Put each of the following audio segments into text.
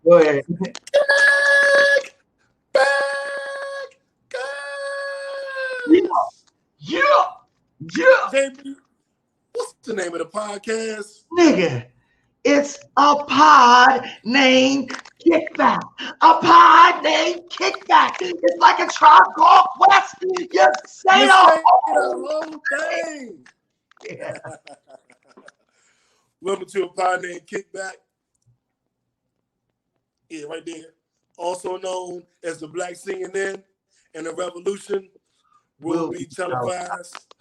Go ahead. Back, Yeah, guys. yeah, yeah. JB, what's the name of the podcast? Nigga, it's a pod named Kickback. A pod named Kickback. It's like a Tribe Called Quest. You say You the say the whole whole thing. yeah. Welcome to a pod named Kickback. Yeah, right there. Also known as the Black CNN and the Revolution will Will be televised.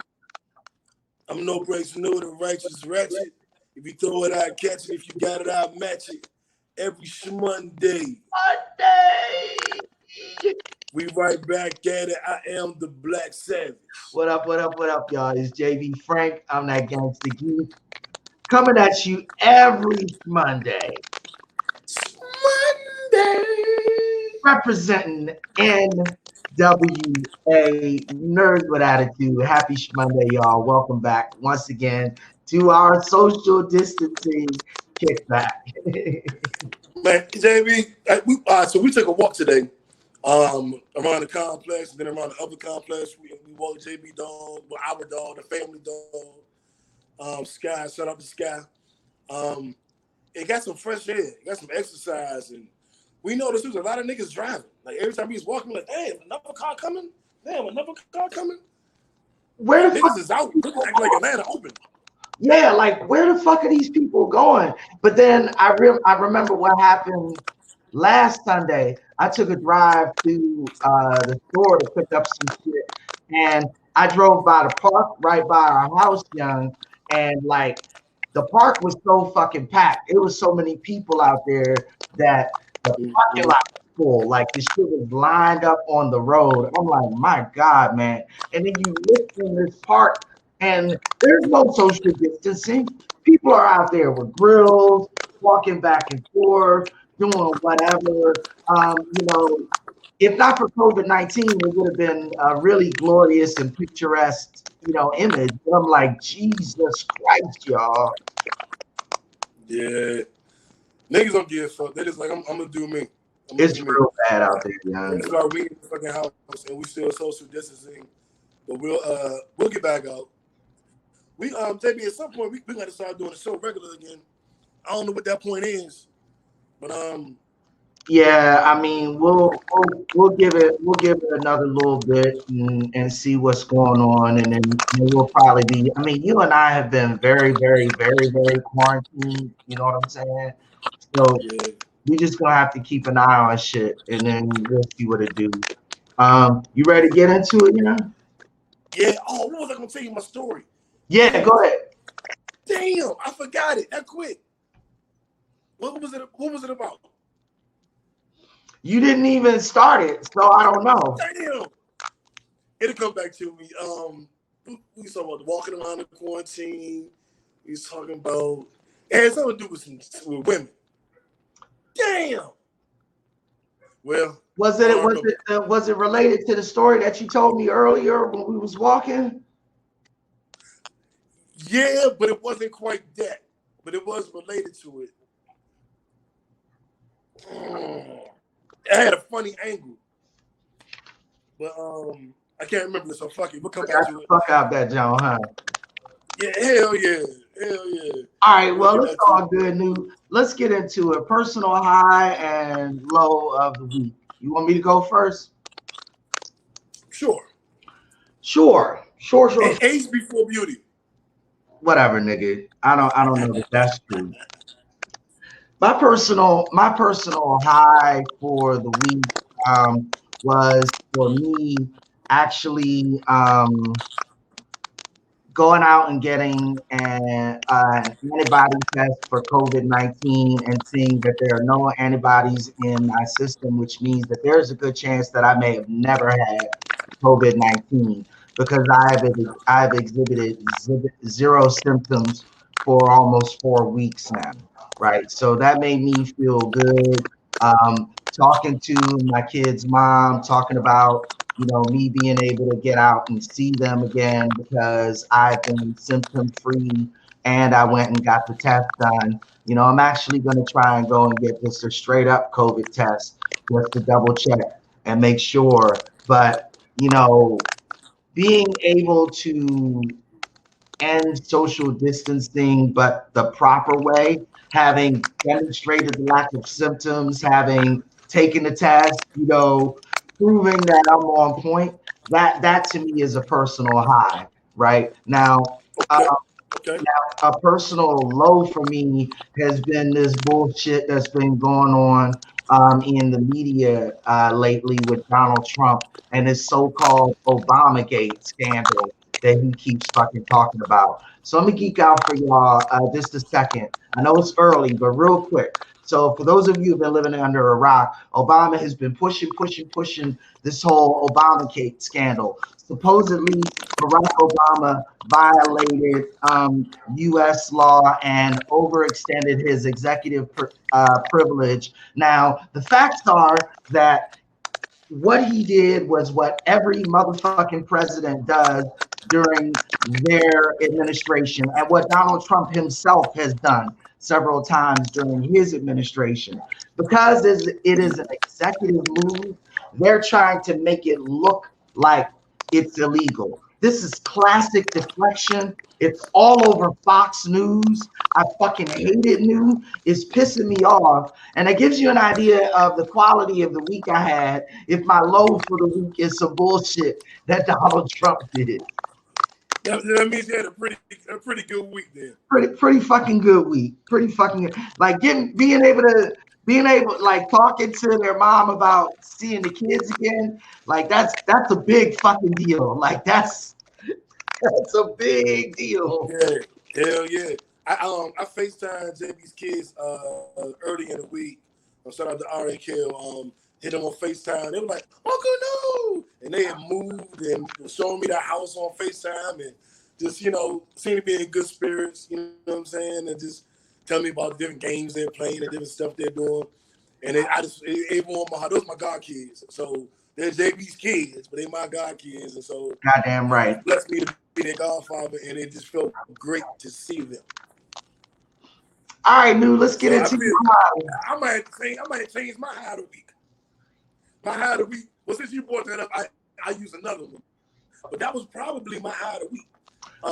I'm no breaks new, the righteous ratchet. If you throw it, I catch it. If you got it, I'll match it. Every Monday, Monday. we right back at it. I am the Black Savage. What up, what up, what up, y'all? It's JV Frank. I'm that gangster geek. Coming at you every Monday. Monday. Representing NWA Nerds with Attitude. Happy Monday, y'all. Welcome back once again to our social distancing kickback. Man, JB, so we took a walk today around the complex, then around the other complex. We walked JB dog, our dog, the family dog, Sky, shout out to Sky. It got some fresh air, it got some exercise, and we noticed there was a lot of niggas driving. Like every time he's walking, like, damn, another car coming? Damn, another car coming? Where the Niggas fuck is out. Niggas act like Atlanta open. Yeah, like where the fuck are these people going? But then I remember what happened last Sunday. I took a drive to the store to pick up some shit, and I drove by the park right by our house, young, and like the park was so fucking packed. It was so many people out there that the parking lot was full. Like the shit was lined up on the road. I'm like, my God, man. And then you look in this park and there's no social distancing. People are out there with grills, walking back and forth, doing whatever. If not for COVID-19, it would have been a really glorious and picturesque, image. But I'm like, Jesus Christ, y'all. Yeah. Niggas don't give a fuck. They just like, I'm gonna do me. It's real bad out there, young. That's why we in the fucking house and we still social distancing. But we'll get back out. We JB, at some point we gotta start doing the show regular again. I don't know what that point is, but yeah, I mean we'll give it another little bit and see what's going on, and then we'll probably be. I mean, you and I have been very, very, very, very quarantined. You know what I'm saying? So yeah. we just gonna have to keep an eye on shit, and then we'll see what it do. You ready to get into it? Yeah. Oh, what was I gonna tell you my story? Yeah, go ahead. Damn, I forgot it that quick. What was it about? You didn't even start it, so I don't know. Damn. It'll come back to me. We talking about walking around the quarantine. We was talking about it had something to do with women. Damn. Well, was it related to the story that you told me earlier when we was walking? Yeah, but it wasn't quite that. But it was related to it. It had a funny angle. But I can't remember it, so fuck it. We'll come back to it. Fuck out that John, huh? Yeah, hell yeah. Hell yeah. All right, well, it's all good news. Let's get into it. Personal high and low of the week. You want me to go first? Sure. And age before beauty. Whatever, nigga. I don't know that that's true. My personal high for the week was for me actually going out and getting an antibody test for COVID-19 and seeing that there are no antibodies in my system, which means that there's a good chance that I may have never had COVID-19 because I have exhibited zero symptoms for almost 4 weeks now, right? So that made me feel good. Talking to my kid's mom, talking about me being able to get out and see them again because I've been symptom free and I went and got the test done. You know, I'm actually going to try and go and get just a straight up COVID test just to double check and make sure. But, you know, being able to end social distancing, but the proper way, having demonstrated the lack of symptoms, having taken the test, you know, proving that I'm on point, that to me is a personal high, right? Now, Okay. Okay. a personal low for me has been this bullshit that's been going on in the media lately with Donald Trump and his so-called Obamagate scandal that he keeps fucking talking about. So let me geek out for y'all just a second. I know it's early, but real quick. So for those of you who've been living under a rock, Obama has been pushing this whole Obamagate scandal. Supposedly, Barack Obama violated U.S. law and overextended his executive privilege. Now, the facts are that what he did was what every motherfucking president does during their administration and what Donald Trump himself has done several times during his administration. Because it is an executive move, they're trying to make it look like it's illegal. This is classic deflection. It's all over Fox News. I fucking hate it, new. It's pissing me off. And it gives you an idea of the quality of the week I had if my low for the week is some bullshit that Donald Trump did. That means you had a pretty good week then. Pretty fucking good week. Pretty fucking good. Like being able like talking to their mom about seeing the kids again, like that's a big fucking deal. Like that's a big deal. Yeah, hell yeah. I FaceTime JB's kids early in the week. Shout out to RAK. Hit them on FaceTime. They were like, Uncle no, and they had moved and showing me their house on FaceTime and just, you know, seemed to be in good spirits, you know what I'm saying? And just tell me about different games they're playing and different stuff they're doing. And it warmed my heart. Those are my god kids. So they're JB's kids, but they're my god kids. And so Goddamn right. it blessed me to be their godfather, and it just felt great to see them. All right, New, let's get into I might change my high of the week. My high of the week, well, since you brought that up, I use another one. But that was probably my high of the week.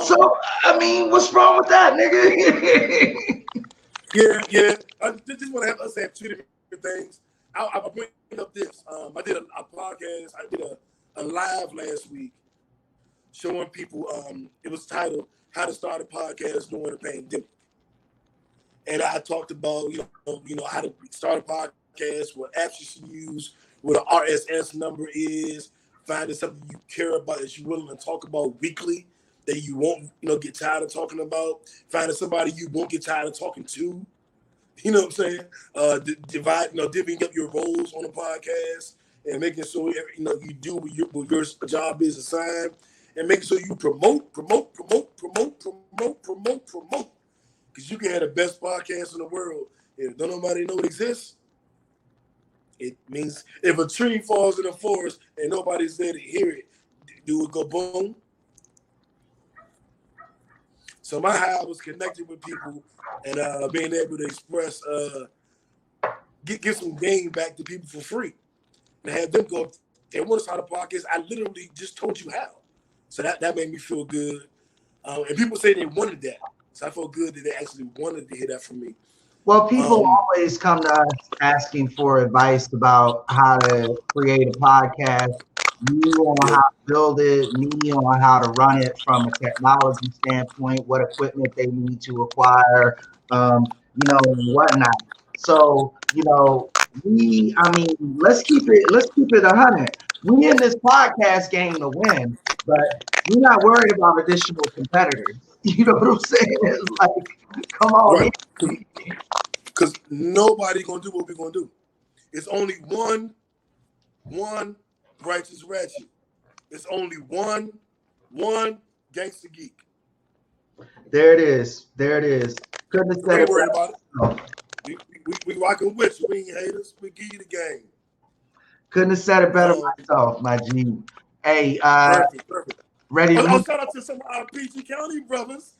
So, I mean, what's wrong with that, nigga? Yeah. I just want to have us have two different things. I bring up this. I did a podcast. I did a live last week showing people, it was titled How to Start a Podcast During the Pandemic. And I talked about, you know, how to start a podcast, what apps you should use, what an RSS number is, finding something you care about that you're willing to talk about weekly that you won't, you know, get tired of talking about, finding somebody you won't get tired of talking to. You know what I'm saying? Divvying up your roles on the podcast and making sure, you know, you do what your job is assigned and making sure you promote. Because you can have the best podcast in the world. If don't nobody know it exists, it means if a tree falls in the forest and nobody's there to hear it, do it go boom? So my high was connecting with people and being able to express, give some game back to people for free. And have them go, they want to start a podcast. I literally just told you how. So that made me feel good. And people say they wanted that. So I felt good that they actually wanted to hear that from me. Well, people always come to us asking for advice about how to create a podcast. Me on how to build it, me on how to run it from a technology standpoint, what equipment they need to acquire, you know, and whatnot. So, you know, let's keep it 100. We in this podcast game to win, but we're not worried about additional competitors. You know what I'm saying? Like, come on. Right. Because nobody gonna do what we're gonna do. It's only one righteous ratchet. It's only one gangster geek. There it is. Couldn't have said it. Worried about it. We rocking with you. We ain't haters. We give you the game. Couldn't have said it better myself, my G. Hey, perfect. Ready? I'll shout out to some of our PG County brothers.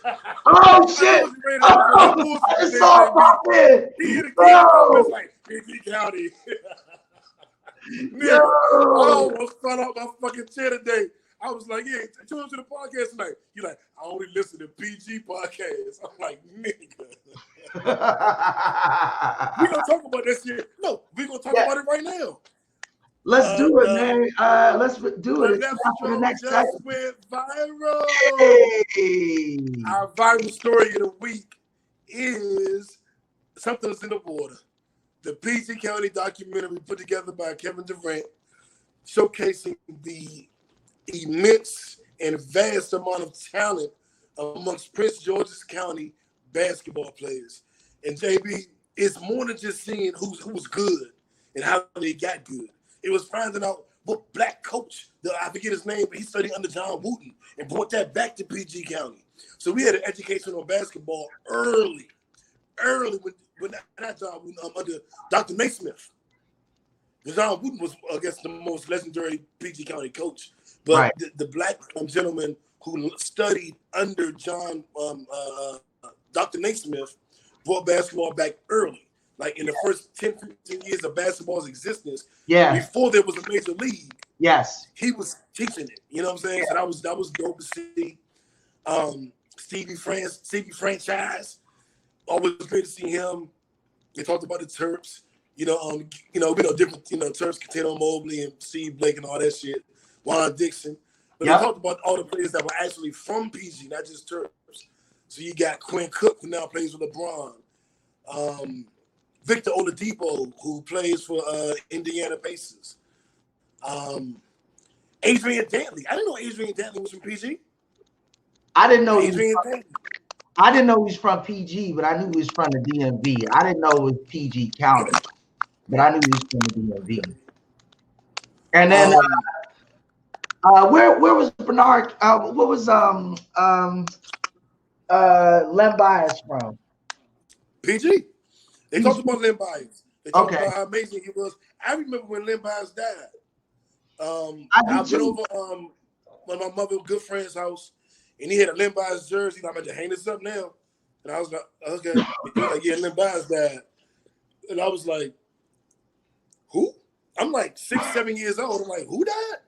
Oh shit! Oh, I just saw it pop in. He hit a comments like PG County. Nigga, I almost fell out my fucking chair today. I was like, yeah, tune into the podcast tonight. You're like, I only listen to PG podcasts. I'm like, nigga. We gonna talk about that shit. No, we gonna talk about it right now. Let's do it, man. Let's do it. The next just went viral. Hey. Our viral story of the week is Something's in the Water. The PG County documentary put together by Kevin Durant, showcasing the immense and vast amount of talent amongst Prince George's County basketball players. And JB, it's more than just seeing who was good and how they got good. It was finding out what black coach, I forget his name, but he studied under John Wooten and brought that back to PG County. So we had an education on basketball early when not John Wooten, under Dr. Naismith. John Wooten was, I guess, the most legendary PG County coach. But right. the black gentleman who studied under Dr. Naismith brought basketball back early. Like in the first 10, 15 years of basketball's existence, before there was a major league, he was teaching it. You know what I'm saying? So that was dope to see. Stevie Franchise, always great to see him. They talked about the Terps. Different, Terps, Katino Mobley and Steve Blake and all that shit. Juan Dixon. But they talked about all the players that were actually from PG, not just Terps. So you got Quinn Cook, who now plays with LeBron. Victor Oladipo, who plays for Indiana Pacers. Adrian Dantley. I didn't know Adrian Dantley was from PG. I didn't know he was from PG, but I knew he was from the DMV. I didn't know it was PG County, but I knew he was from the DMV. And then where was Bernard? What was Len Bias from? PG. They talked about Len Bias. They talked about how amazing he was. I remember when Len Bias died. I went over one of my mother's good friend's house, and he had a Len Bias jersey. I'm about to hang this up now. And I was like, okay. He was like, yeah, Len Bias died. And I was like, who? I'm like 6, 7 years old. I'm like, who died?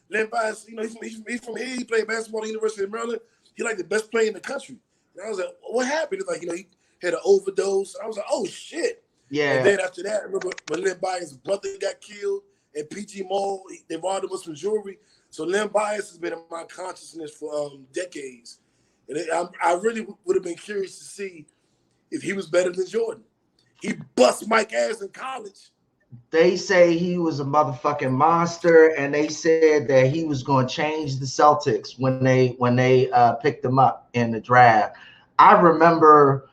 Len Bias, he's from here. He played basketball at the University of Maryland. He like the best player in the country. And I was like, what happened? It's like, he had an overdose. I was like, oh shit. Yeah. And then after that, I remember when Len Bias' brother got killed at PG Mall, they robbed him of some jewelry. So Len Bias has been in my consciousness for decades. And I really would have been curious to see if he was better than Jordan. He bust Mike ass in college. They say he was a motherfucking monster, and they said that he was going to change the Celtics when they picked him up in the draft. I remember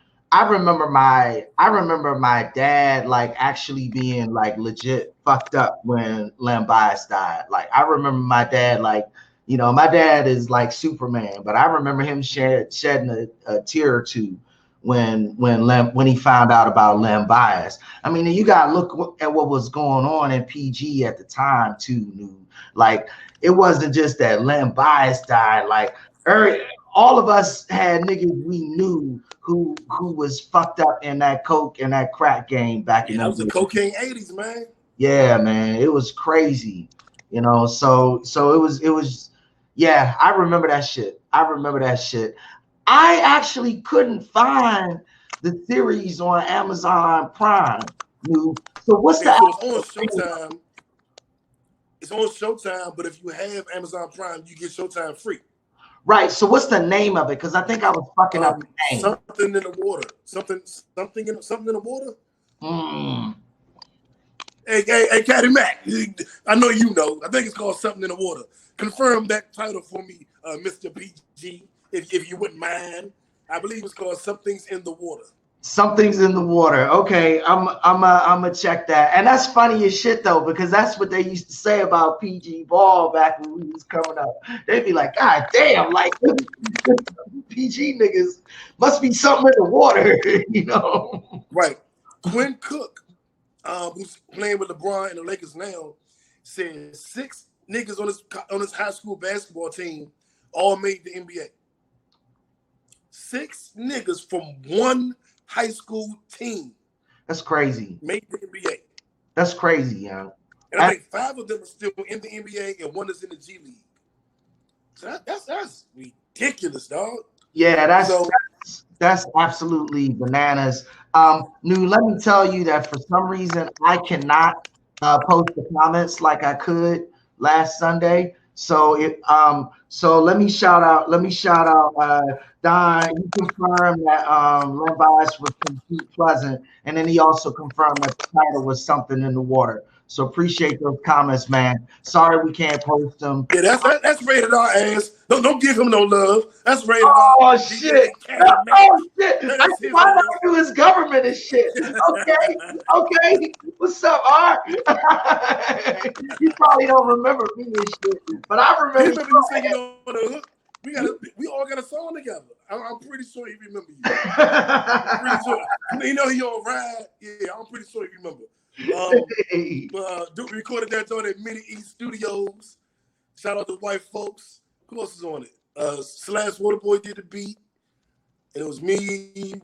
my dad like actually being like legit fucked up when Len Bias died. Like I remember my dad my dad is like Superman, but I remember him shedding a tear or two when he found out about Len Bias. I mean, you gotta look at what was going on in PG at the time too. Like it wasn't just that Len Bias died. Like all of us had niggas we knew who was fucked up in that coke and that crack game back in that was the cocaine 80s, man. Yeah, man, it was crazy. So it was yeah, I remember that shit. I actually couldn't find the series on Amazon Prime. So what's that? It's on Showtime, but if you have Amazon Prime, you get Showtime free. Right. So what's the name of it? Because I think I was fucking up the name. Something in the Water. Something in the water. Hey, Caddy Mac. I know you know. I think it's called Something in the Water. Confirm that title for me, Mr. PG, if you wouldn't mind. I believe it's called Something's in the Water. Something's in the Water. Okay, I'm gonna check that. And that's funny as shit though, because that's what they used to say about PG Ball back when we was coming up. They'd be like, God damn, like PG niggas must be something in the water, Right. Quinn Cook, who's playing with LeBron and the Lakers now, said 6 niggas on his high school basketball team all made the NBA. 6 niggas from one high school team. That's crazy. Made the NBA. That's crazy, yo. And I think 5 of them are still in the NBA and 1 is in the G League. So that's ridiculous, dog. Yeah, that's absolutely bananas. Nu, let me tell you that for some reason I cannot post the comments like I could last Sunday. So let me shout out Don. He confirmed that Len Bias was completely pleasant, and then he also confirmed that the title was something in the water. So appreciate those comments, man. Sorry we can't post them. Yeah, that's rated R ass. Don't give him no love. That's rated R. Oh shit! Oh shit! I find out to his government and shit. Okay. What's up, R? You probably don't remember me and shit, but I remember you singing on the hook. We all got a song together. I'm pretty sure he remember you. I'm pretty sure. You know he on Ride. Yeah, I'm pretty sure he remember. Duke recorded that on at Mini East Studios. Shout out to white folks. Who else is on it? Slash Waterboy did the beat. And it was me,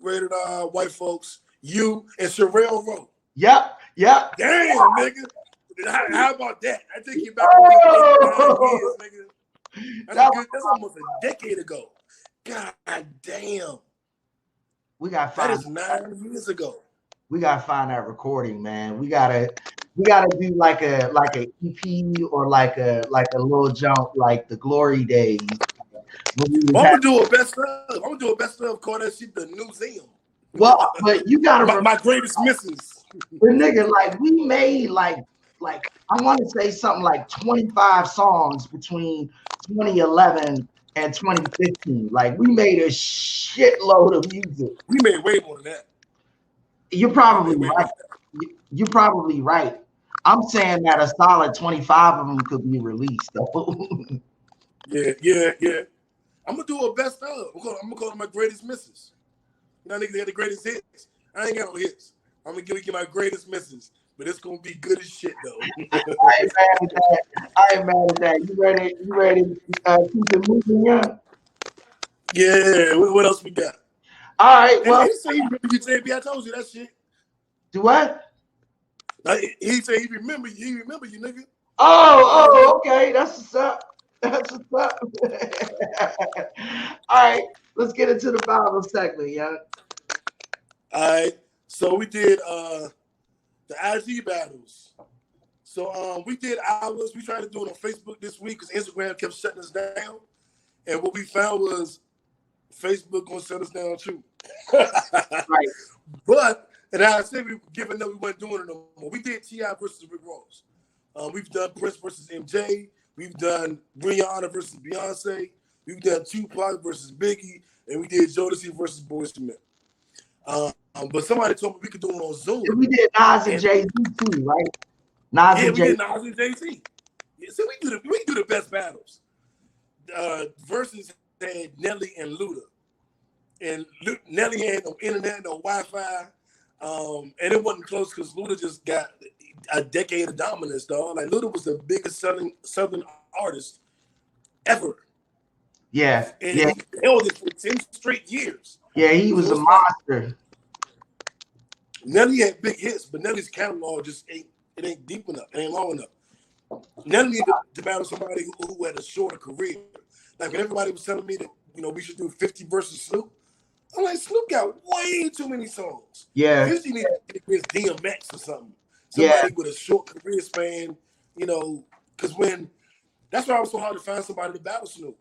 Rated R, white folks, you, and Sherelle Rowe. Yep. Damn, nigga. How about that? I think you back years, nigga. That's almost a decade ago. God damn. We got that is 9 years ago. We gotta find that recording, man. We gotta do like a EP or like a little jump, like the glory days. I'm gonna do a best of. Call that shit the museum. Well, but you gotta my greatest misses. The nigga, like we made like I want to say something like 25 songs between 2011 and 2015. Like we made a shitload of music. We made way more than that. You're probably right. You're probably right. I'm saying that a solid 25 of them could be released, though. Yeah. I'm gonna do a best of. I'm gonna call them my greatest misses. You know, niggas got the greatest hits. I ain't got no hits. I'm gonna give you my greatest misses, but it's gonna be good as shit, though. I ain't mad at that. You ready to keep it moving, young? Yeah. What else we got? All right. Well, he said he remember you, JB. I told you that shit. Do what? He said he remember you. He remember you, nigga. Oh, okay. That's what's up. All right. Let's get into the Bible segment, young. All right. So we did the IG battles. So we did ours. We tried to do it on Facebook this week because Instagram kept shutting us down. And what we found was Facebook gonna shut us down too. Right. But and I said we given that we weren't doing it no more. We did T.I. versus Rick Ross. We've done Prince versus MJ. We've done Rihanna versus Beyonce. We've done Tupac versus Biggie, and we did Jodeci versus Boyz II Men. But somebody told me we could do it on Zoom. And we did Nas and Jay-Z too, right? Nas and Jay-Z. Nas and Jay-Z. Yeah, so we do the best battles. Versus had Nelly and Luda. And Nelly had no internet, no Wi-Fi. And it wasn't close because Luda just got a decade of dominance, dog. Like Luda was the biggest selling Southern artist ever. Yeah. And he held it for 10 straight years. Yeah, he was a monster. Nelly had big hits, but Nelly's catalog just ain't deep enough, it ain't long enough. Nelly needed to battle somebody who had a shorter career. Like when everybody was telling me that, we should do 50 versus Snoop. I'm like, Snoop got way too many songs. Yeah. 50 needs to get against DMX or something. Somebody with a short career span, because that's why it was so hard to find somebody to battle Snoop.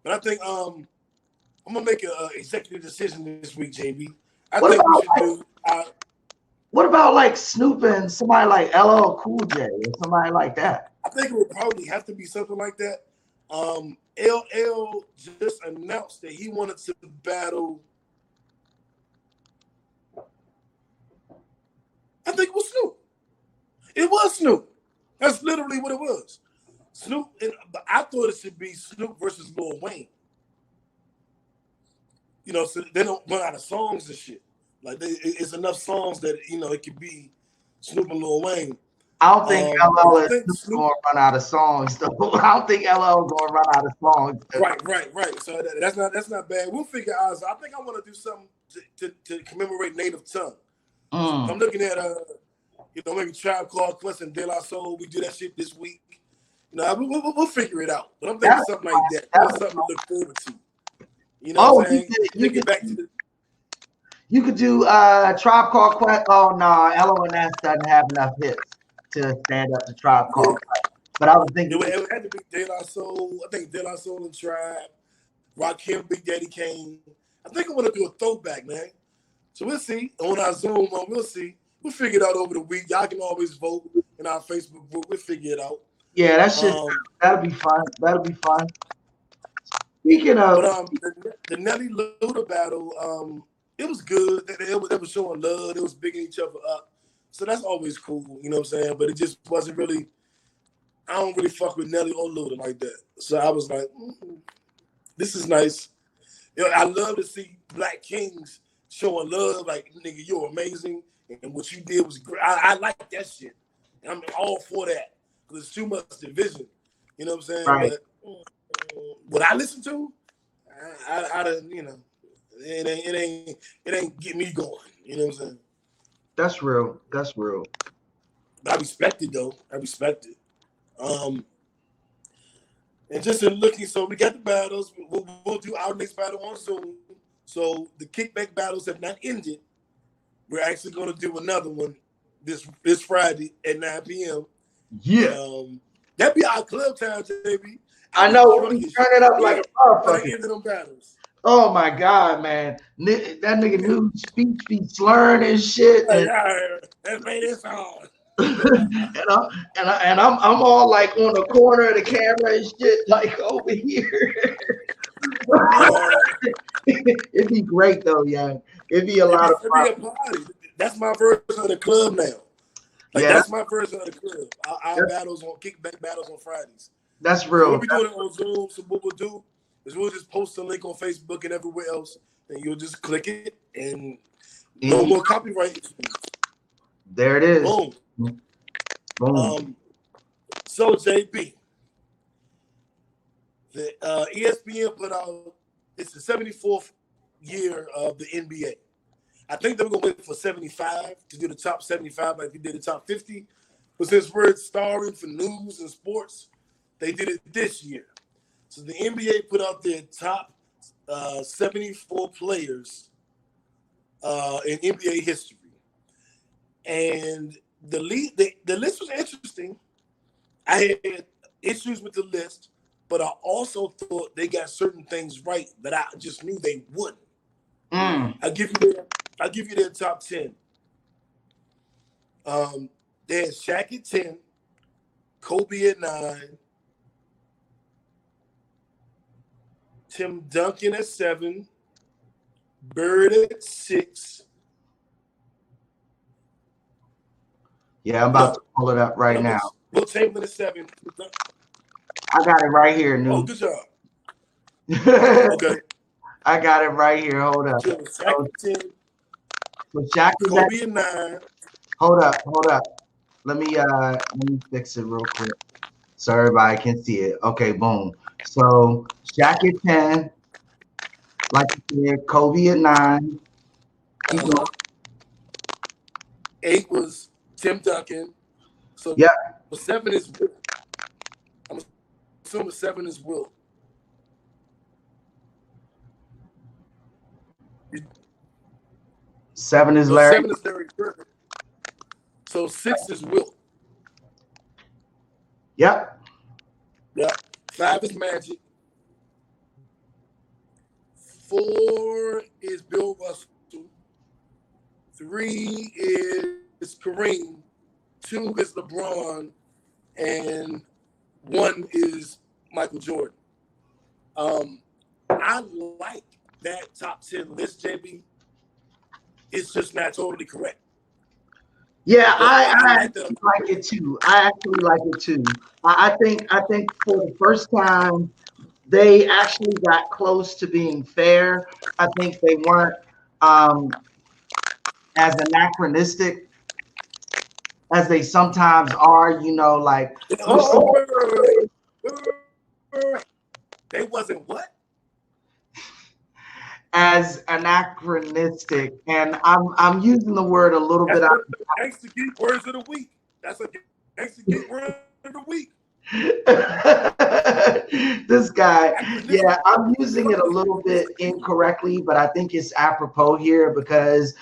But I think I'm gonna make an executive decision this week, JB. What about like Snoop and somebody like LL Cool J or somebody like that? I think it would probably have to be something like that. LL just announced that he wanted to battle. I think it was Snoop. It was Snoop. That's literally what it was. Snoop, but I thought it should be Snoop versus Lil Wayne. So they don't run out of songs and shit. Like it's enough songs that it could be Snoop and Lil Wayne. I don't think And LL I is think Snoop. going to run out of songs, though. I don't think LL is going to run out of songs. Right. So that's not bad. We'll figure out. So I think I want to do something to commemorate Native Tongue. So I'm looking at maybe Tribe Called Quest and De La Soul. We do that shit this week. We'll figure it out. But I'm thinking something like that. That's something to look forward to. You know what I'm saying? You could do Tribe Called Quest. Oh no, LONS doesn't have enough hits to stand up to Tribe Called Quest. But I was thinking it had to be De La Soul. I think De La Soul and Tribe, Rakim, Big Daddy Kane. I think I want to do a throwback, man. So we'll see on our Zoom. We'll see. We'll figure it out over the week. Y'all can always vote in our Facebook group. We'll figure it out. Yeah, that shit. That'll be fun. That'll be fun. Speaking of, the Nelly Luda battle, it was good. They were showing love. They was bigging each other up. So that's always cool. You know what I'm saying? But it just wasn't really. I don't really fuck with Nelly or Luda like that. So I was like, this is nice. I love to see Black Kings showing love. Like, nigga, you're amazing. And what you did was great. I like that shit. I'm all for that. Because there's too much division. You know what I'm saying? Right. But what I listen to, I it ain't get me going. You know what I'm saying? That's real. That's real. I respect it though. I respect it. And just in looking, so we got the battles. We'll do our next battle on Zoom. So the kickback battles have not ended. We're actually going to do another one this Friday at 9 p.m. Yeah. That'd be our club time, baby. I know. We'll be turning up like a motherfucker. End of them battles. Oh my God, man! That nigga new speech be slurring and shit. And, let's play this song. and I'm all like on the corner of the camera and shit, like over here. It'd be great though, yeah. It'd be a lot of fun. Be a party. That's my version of the club now. Like that's my version of the club. Our battles on kickback battles on Fridays. That's real. So we'll be doing it on Zoom. So what we'll do is we'll just post a link on Facebook and everywhere else, and you'll just click it, and no more copyright. There it is. Boom. Boom. So JB, the ESPN put out it's the 74th year of the NBA. I think they were gonna wait for 75 to do the top 75, like we did the top 50. But since we're starring for news and sports, they did it this year. So the NBA put out their top 74 players in NBA history, and the list was interesting. I had issues with the list, but I also thought they got certain things right that I just knew they wouldn't. I'll give you their top 10. They had Shaq at 10, Kobe at 9, Tim Duncan at 7, Bird at 6. Yeah, I'm about to pull it up right now. Will Chamberlain at 7. I got it right here, New. Oh, good job. Okay. I got it right here. Hold up. Shaq at 10. So Shaq is Kobe at 9. Hold up. Let me fix it real quick so everybody can see it. Okay, boom. So Shaq at 10, like you said, Kobe at 9. 8 was Tim Duncan. So 7 is Will. I'm assuming 7 is Will. Seven is Larry. 7 is Larry Bird. So 6 is Will. Yep. 5 is Magic. 4 is Bill Russell. 3 is Kareem. 2 is LeBron. And 1 is Michael Jordan. I like that top 10 list, JB. It's just not totally correct. Yeah, I actually like it too. I think for the first time they actually got close to being fair. I think they weren't as anachronistic as they sometimes are, you know, like they wasn't what? As anachronistic, and I'm using the word a little bit. That's the Gangster Geek words of the week. That's a Gangster Geek word of the week. This guy, yeah, I'm using it a little bit incorrectly, but I think it's apropos here because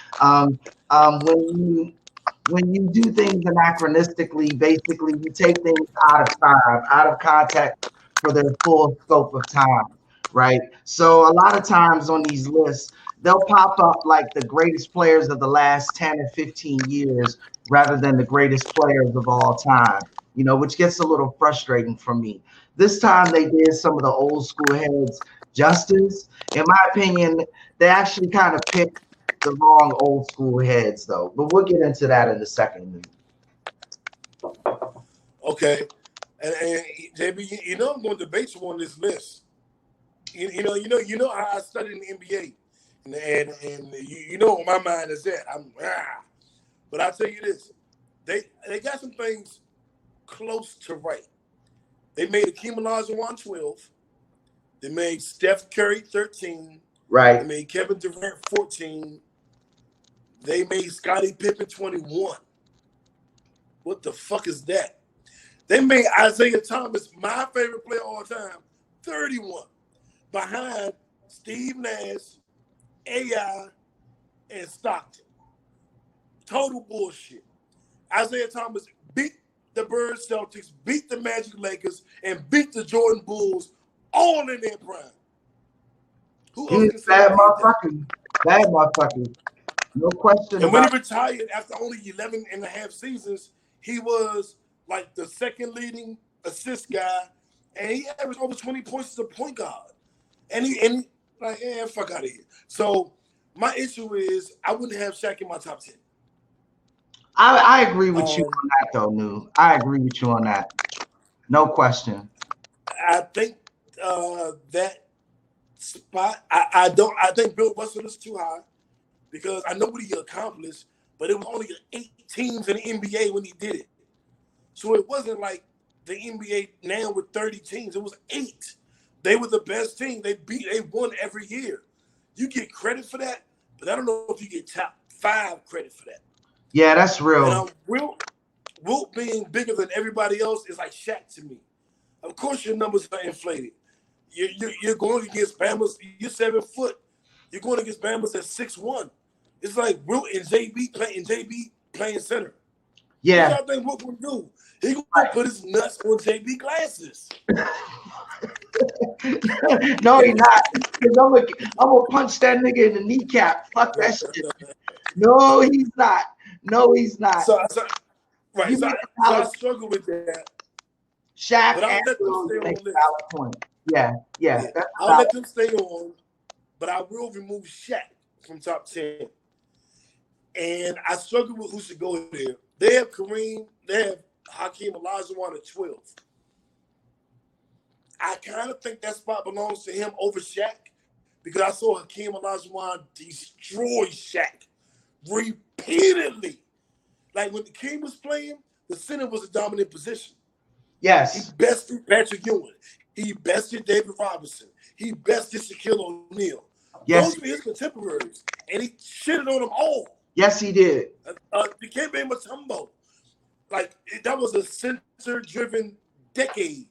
when you do things anachronistically, basically you take things out of time, out of context for their full scope of time, right? So a lot of times on these lists, they'll pop up like the greatest players of the last 10 or 15 years rather than the greatest players of all time, you know, which gets a little frustrating for me. This time they did some of the old school heads justice. In my opinion, they actually kind of picked the wrong old school heads though, but we'll get into that in a second. Okay, and JB, you know I'm going to debate you on this list. You know how I studied in the NBA, and you know where my mind is at. But I'll tell you this, they got some things close to right. They made Akeem Olajuwon 12. They made Steph Curry 13. Right. They made Kevin Durant 14. They made Scottie Pippen 21. What the fuck is that? They made Isaiah Thomas, my favorite player of all time, 31. Behind Steve Nash, AI, and Stockton. Total bullshit. Isaiah Thomas beat the Bird Celtics, beat the Magic Lakers, and beat the Jordan Bulls all in their prime. Who else can say bad motherfucker? Bad motherfucker. No question. And when he retired after only 11 and a half seasons, he was like the second leading assist guy, and he averaged over 20 points as a point guard. And he like, fuck out of here. So my issue is I wouldn't have Shaq in my top 10. I agree with you on that though, Nu. I agree with you on that. No question. I think that spot, I think Bill Russell is too high because I know what he accomplished, but it was only 8 teams in the NBA when he did it. So it wasn't like the NBA now with 30 teams. It was 8. They were the best team. They won every year. You get credit for that, but I don't know if you get top 5 credit for that. Yeah, that's real. And Wilt being bigger than everybody else is like Shaq to me. Of course, your numbers are inflated. You're going against Bama's. You're 7 foot. You're going against Bama's at 6'1". It's like Wilt and JB playing center. Yeah. What y'all think Wilt gonna do? He gonna put his nuts on JB glasses. No, he's not. I'm gonna punch that nigga in the kneecap. Fuck that shit. No, he's not. No, he's not. So I struggle with that. Shaq, but I'll let them stay on the list. Point. Yeah. I'll let them stay on, but I will remove Shaq from top 10. And I struggle with who should go there. They have Kareem. They have Hakeem Olajuwon at 12. I kind of think that spot belongs to him over Shaq because I saw Hakeem Olajuwon destroy Shaq repeatedly. Like when the King was playing, the center was a dominant position. Yes. He bested Patrick Ewing. He bested David Robinson. He bested Shaquille O'Neal. Yes. Those were his contemporaries, and he shitted on them all. Yes, he did. Dikembe Mutombo. Like, that was a center-driven decade.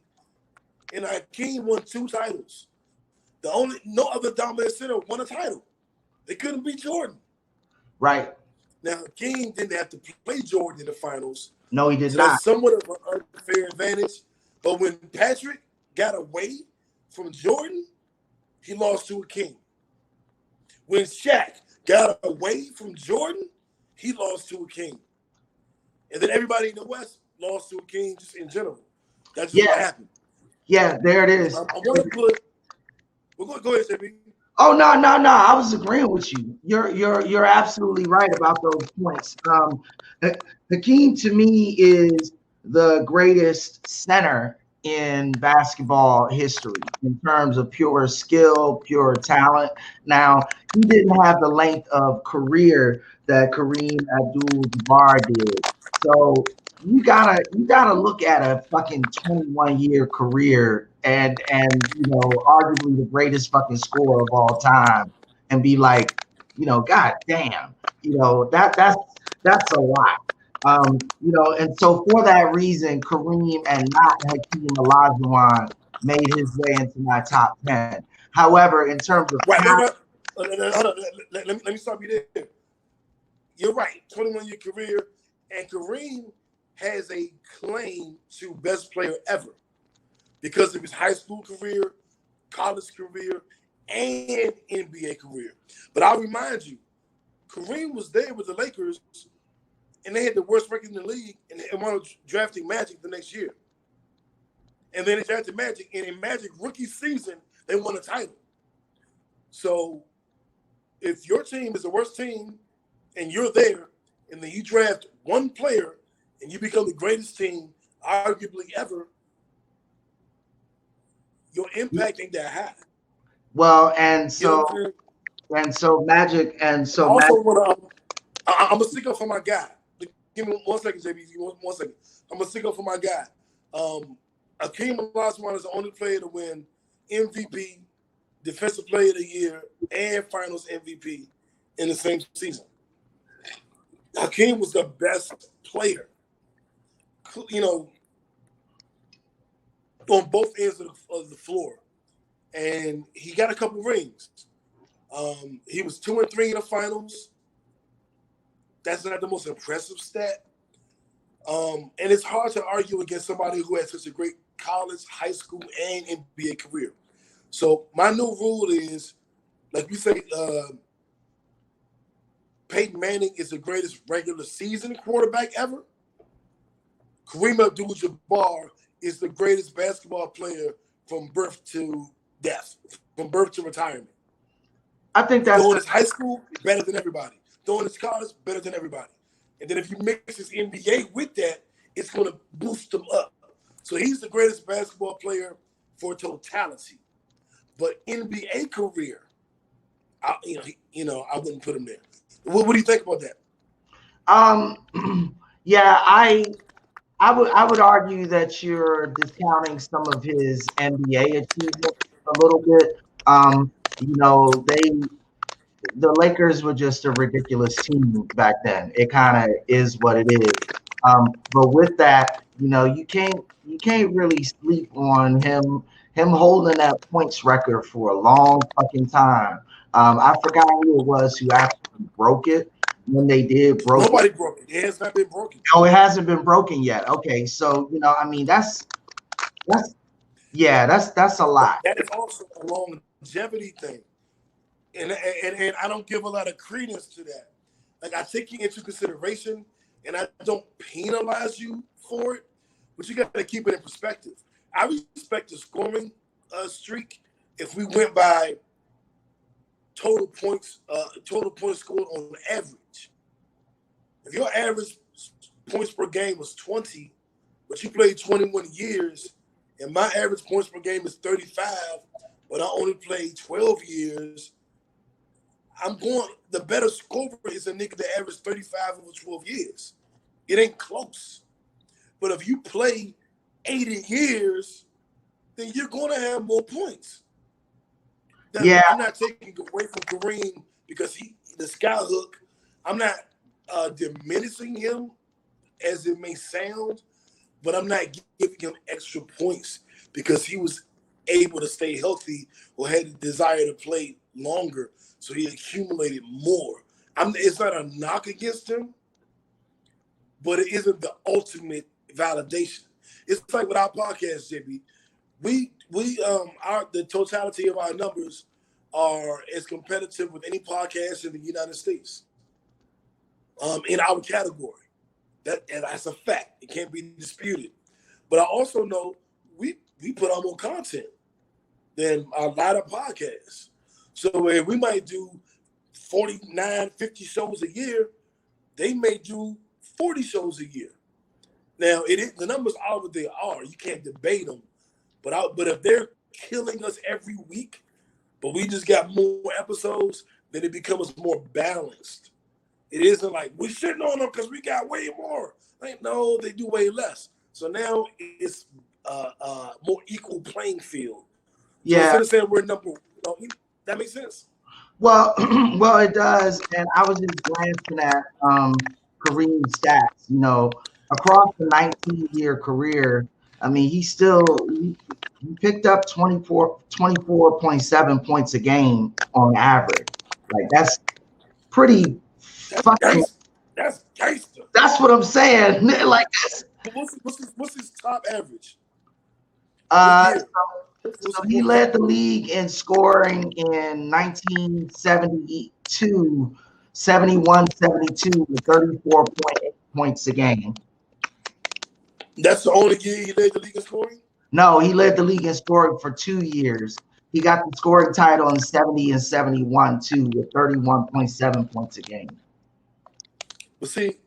And Hakeem won 2 titles. No other dominant center won a title. They couldn't beat Jordan. Right. Now, Hakeem didn't have to play Jordan in the finals. No, he did so not. That's somewhat of an unfair advantage. But when Patrick got away from Jordan, he lost to Hakeem. When Shaq got away from Jordan, he lost to Hakeem. And then everybody in the West lost to Hakeem just in general. That's just what happened. Yeah, there it is. I'm going to put. We're going to go ahead, JB. Oh no! I was agreeing with you. You're absolutely right about those points. Hakeem to me is the greatest center in basketball history in terms of pure skill, pure talent. Now, he didn't have the length of career that Kareem Abdul-Jabbar did, So you gotta look at a fucking 21-year career and arguably the greatest fucking scorer of all time and be like, god damn, that's a lot. And so for that reason, Kareem and not Hakeem Olajuwon made his way into my top 10. However, in terms of Right, talent, hold on. Let me stop you there. You're right, 21-year career, and Kareem has a claim to best player ever because of his high school career, college career, and NBA career. But I'll remind you, Kareem was there with the Lakers, and they had the worst record in the league, and wound up drafting Magic the next year. And then they drafted Magic, and in Magic rookie season, they won a title. So if your team is the worst team and you're there, and then you draft one player and you become the greatest team arguably ever, your impact ain't that high. well, You know Magic, I also want to. I'm gonna stick up for my guy. Give me 1 second, JB. Give me 1 second. I'm gonna stick up for my guy. Hakeem Olajuwon is the only player to win MVP, Defensive Player of the Year, and Finals MVP in the same season. Hakeem was the best player, on both ends of the floor, and he got a couple rings. He was 2-3 in the finals. That's not the most impressive stat. And it's hard to argue against somebody who had such a great college, high school, and NBA career. So my new rule is, like we say, Peyton Manning is the greatest regular season quarterback ever. Kareem Abdul-Jabbar is the greatest basketball player from birth to death, from birth to retirement. I think that's Going his high school, better than everybody. Going his college, better than everybody. And then if you mix his NBA with that, it's going to boost him up. So he's the greatest basketball player for totality. But NBA career, I wouldn't put him there. What do you think about that? Yeah, I would argue that you're discounting some of his NBA achievements a little bit. The Lakers were just a ridiculous team back then. It kind of is what it is. But with that, you can't really sleep on him holding that points record for a long fucking time. I forgot who it was who actually broke it when they did broke it. Nobody broke it. It has not been broken. Oh, it hasn't been broken yet. Okay, so that's a lot. That is also a longevity thing. And I don't give a lot of credence to that. Like, I take you into consideration, and I don't penalize you for it, but you got to keep it in perspective. I respect the scoring streak if we went by total points scored on average. If your average points per game was 20, but you played 21 years, and my average points per game is 35, but I only played 12 years, the better scorer is a nigga that averaged 35 over 12 years. It ain't close. But if you play 80 years, then you're going to have more points. Yeah. I'm not taking away from Kareem because the skyhook, I'm not diminishing him as it may sound, but I'm not giving him extra points because he was able to stay healthy or had the desire to play longer. So he accumulated more. It's not a knock against him, but it isn't the ultimate validation. It's like with our podcast, JB. The totality of our numbers are as competitive with any podcast in the United States. In our category. That's a fact. It can't be disputed. But I also know we put out more content than a lot of podcasts. So we might do 49, 50 shows a year, they may do 40 shows a year. Now, the numbers are what they are. You can't debate them. But if they're killing us every week, but we just got more episodes, then it becomes more balanced. It isn't like we're shitting on them because we got way more. Like, no, they do way less. So now it's more equal playing field. So instead of saying we're number, that makes sense. Well, well, it does. And I was just glancing at Kareem's stats. You know, across the 19-year career, I mean, he picked up 24.7 points a game on average. Like that's pretty fucking. That's gangster. That's what I'm saying. Like that's. What's his top average? So he led the league in scoring in 1972, 71-72 with 34.8 points a game. That's the only year he led the league in scoring? No, he led the league in scoring for 2 years. He got the scoring title in 70 and 71 too with 31.7 points a game. But see,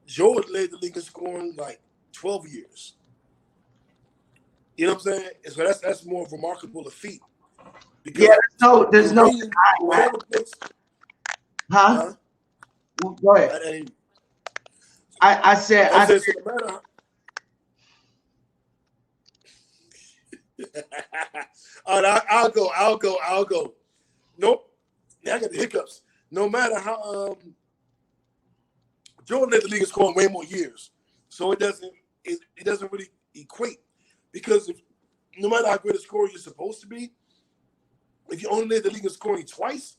Jordan led the league in scoring like 12 years. You know what I'm saying? So that's more remarkable a feat. Yeah, there's no huh? Go ahead. I said so no matter all right, I'll go. Nope. Now I got the hiccups. No matter how Jordan led the league in scoring way more years. So it doesn't really equate. Because no matter how great a scorer you're supposed to be, if you only led the league in scoring twice,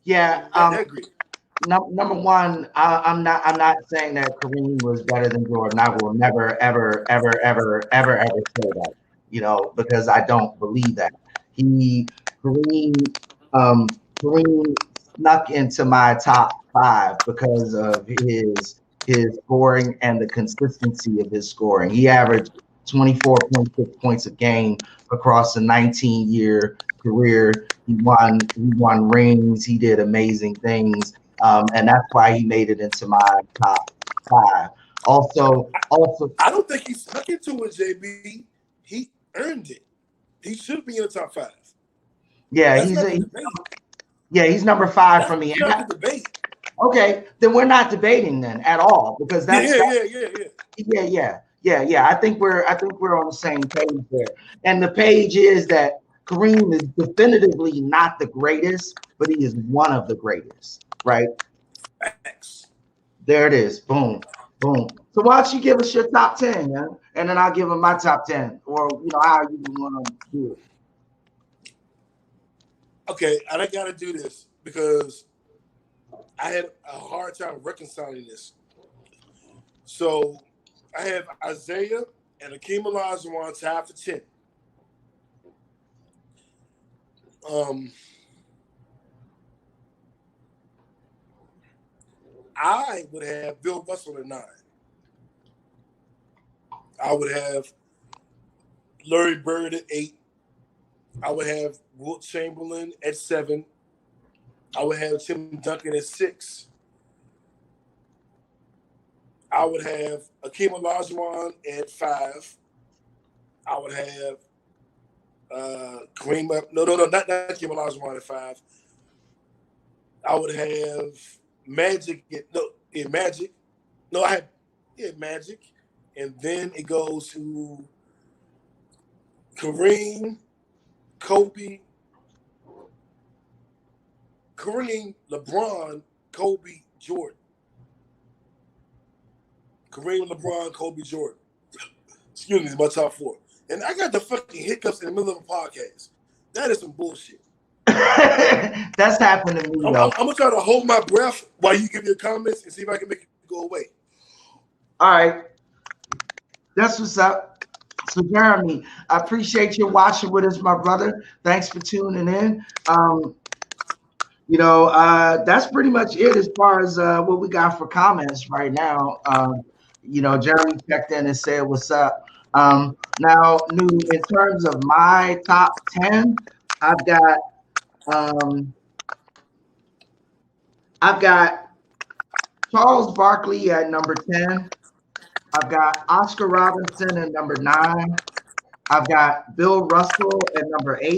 number one, I'm not saying that Kareem was better than Jordan. I will never, ever say that, you know, because I don't believe that. Kareem snuck into my top 5 because of his scoring and the consistency of his scoring. He averaged 24.6 points a game across a 19-year career. He won rings. He did amazing things, and that's why he made it into my top 5. Also, I don't think he snuck into it, JB. He earned it. He should be in the top 5. Yeah, he's number 5 for me. That's not the debate. Okay, then we're not debating then at all because that's yeah. I think we're on the same page there. And the page is that Kareem is definitively not the greatest, but he is one of the greatest, right? Thanks. There it is. Boom. So why don't you give us your top 10, yeah? And then I'll give him my top 10, or how you want to do it. Okay, and I got to do this because I had a hard time reconciling this. So I have Isaiah and Akeem Olajuwon tied for 10. I would have Bill Russell at 9. I would have Larry Bird at 8. I would have Wilt Chamberlain at 7. I would have Tim Duncan at 6. I would have Akeem Olajuwon at 5. I would have Kareem. Not Akeem Olajuwon at 5. I would have Magic. Magic. No, I had Magic, and then it goes to Kareem, Kobe, LeBron, Kobe, Jordan. Kareem, LeBron, Kobe, Jordan. Excuse me, my top 4. And I got the fucking hiccups in the middle of a podcast. That is some bullshit. That's happened to me, though. I'm going to try to hold my breath while you give your comments and see if I can make it go away. All right. That's what's up. So, Jeremy, I appreciate you watching with us, my brother. Thanks for tuning in. That's pretty much it as far as what we got for comments right now. Jeremy checked in and said, what's up? Now, in terms of my top 10, I've got Charles Barkley at number 10. I've got Oscar Robertson at number 9. I've got Bill Russell at number 8.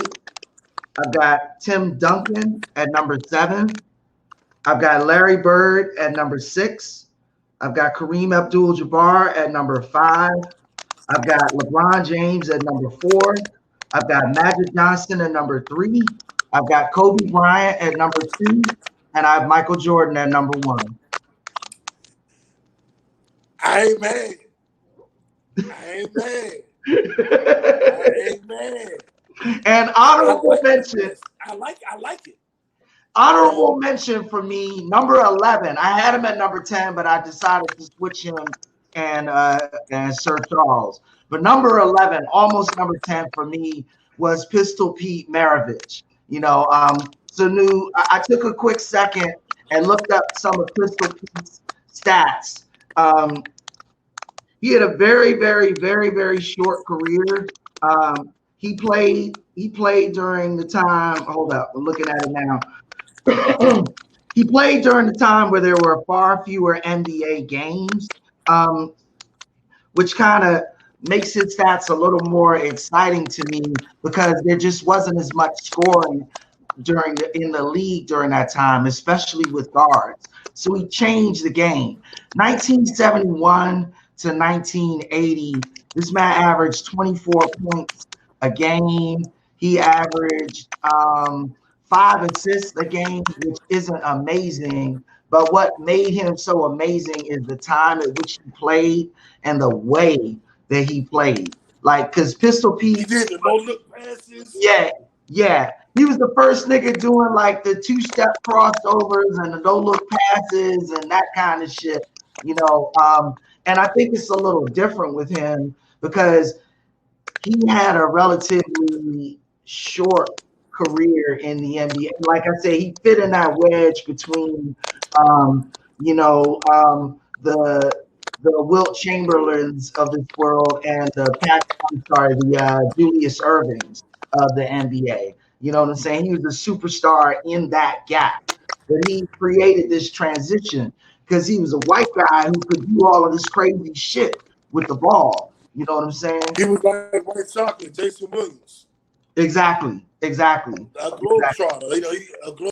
I've got Tim Duncan at number 7. I've got Larry Bird at number 6. I've got Kareem Abdul-Jabbar at number 5. I've got LeBron James at number 4. I've got Magic Johnson at number 3. I've got Kobe Bryant at number 2. And I have Michael Jordan at number 1. I ain't mad. I ain't mad. And honorable mention. I like it. Honorable mention for me, number 11. I had him at number 10, but I decided to switch him and Sir Charles. But number 11, almost number 10 for me, was Pistol Pete Maravich. You know, Sanu, I took a quick second and looked up some of Pistol Pete's stats. He had a very, very, very, very short career. He played during the time. Hold up, I'm looking at it now. He played during the time where there were far fewer NBA games, which kind of makes his stats a little more exciting to me because there just wasn't as much scoring in the league during that time, especially with guards. So he changed the game. 1971 to 1980, this man averaged 24 points a game. He averaged 5 assists a game, which isn't amazing. But what made him so amazing is the time at which he played and the way that he played. Like, because Pistol Pete, he did the no-look passes. Yeah. He was the first nigga doing like the 2-step crossovers and the no-look passes and that kind of shit, you know. And I think it's a little different with him because he had a relatively short career in the NBA. Like I say, he fit in that wedge between, the Wilt Chamberlains of this world and the Julius Irvings of the NBA. You know what I'm saying? He was a superstar in that gap. But he created this transition because he was a white guy who could do all of this crazy shit with the ball. You know what I'm saying? He was like White Chocolate, Jason Williams. Exactly. A globetrotter. You know, a globe.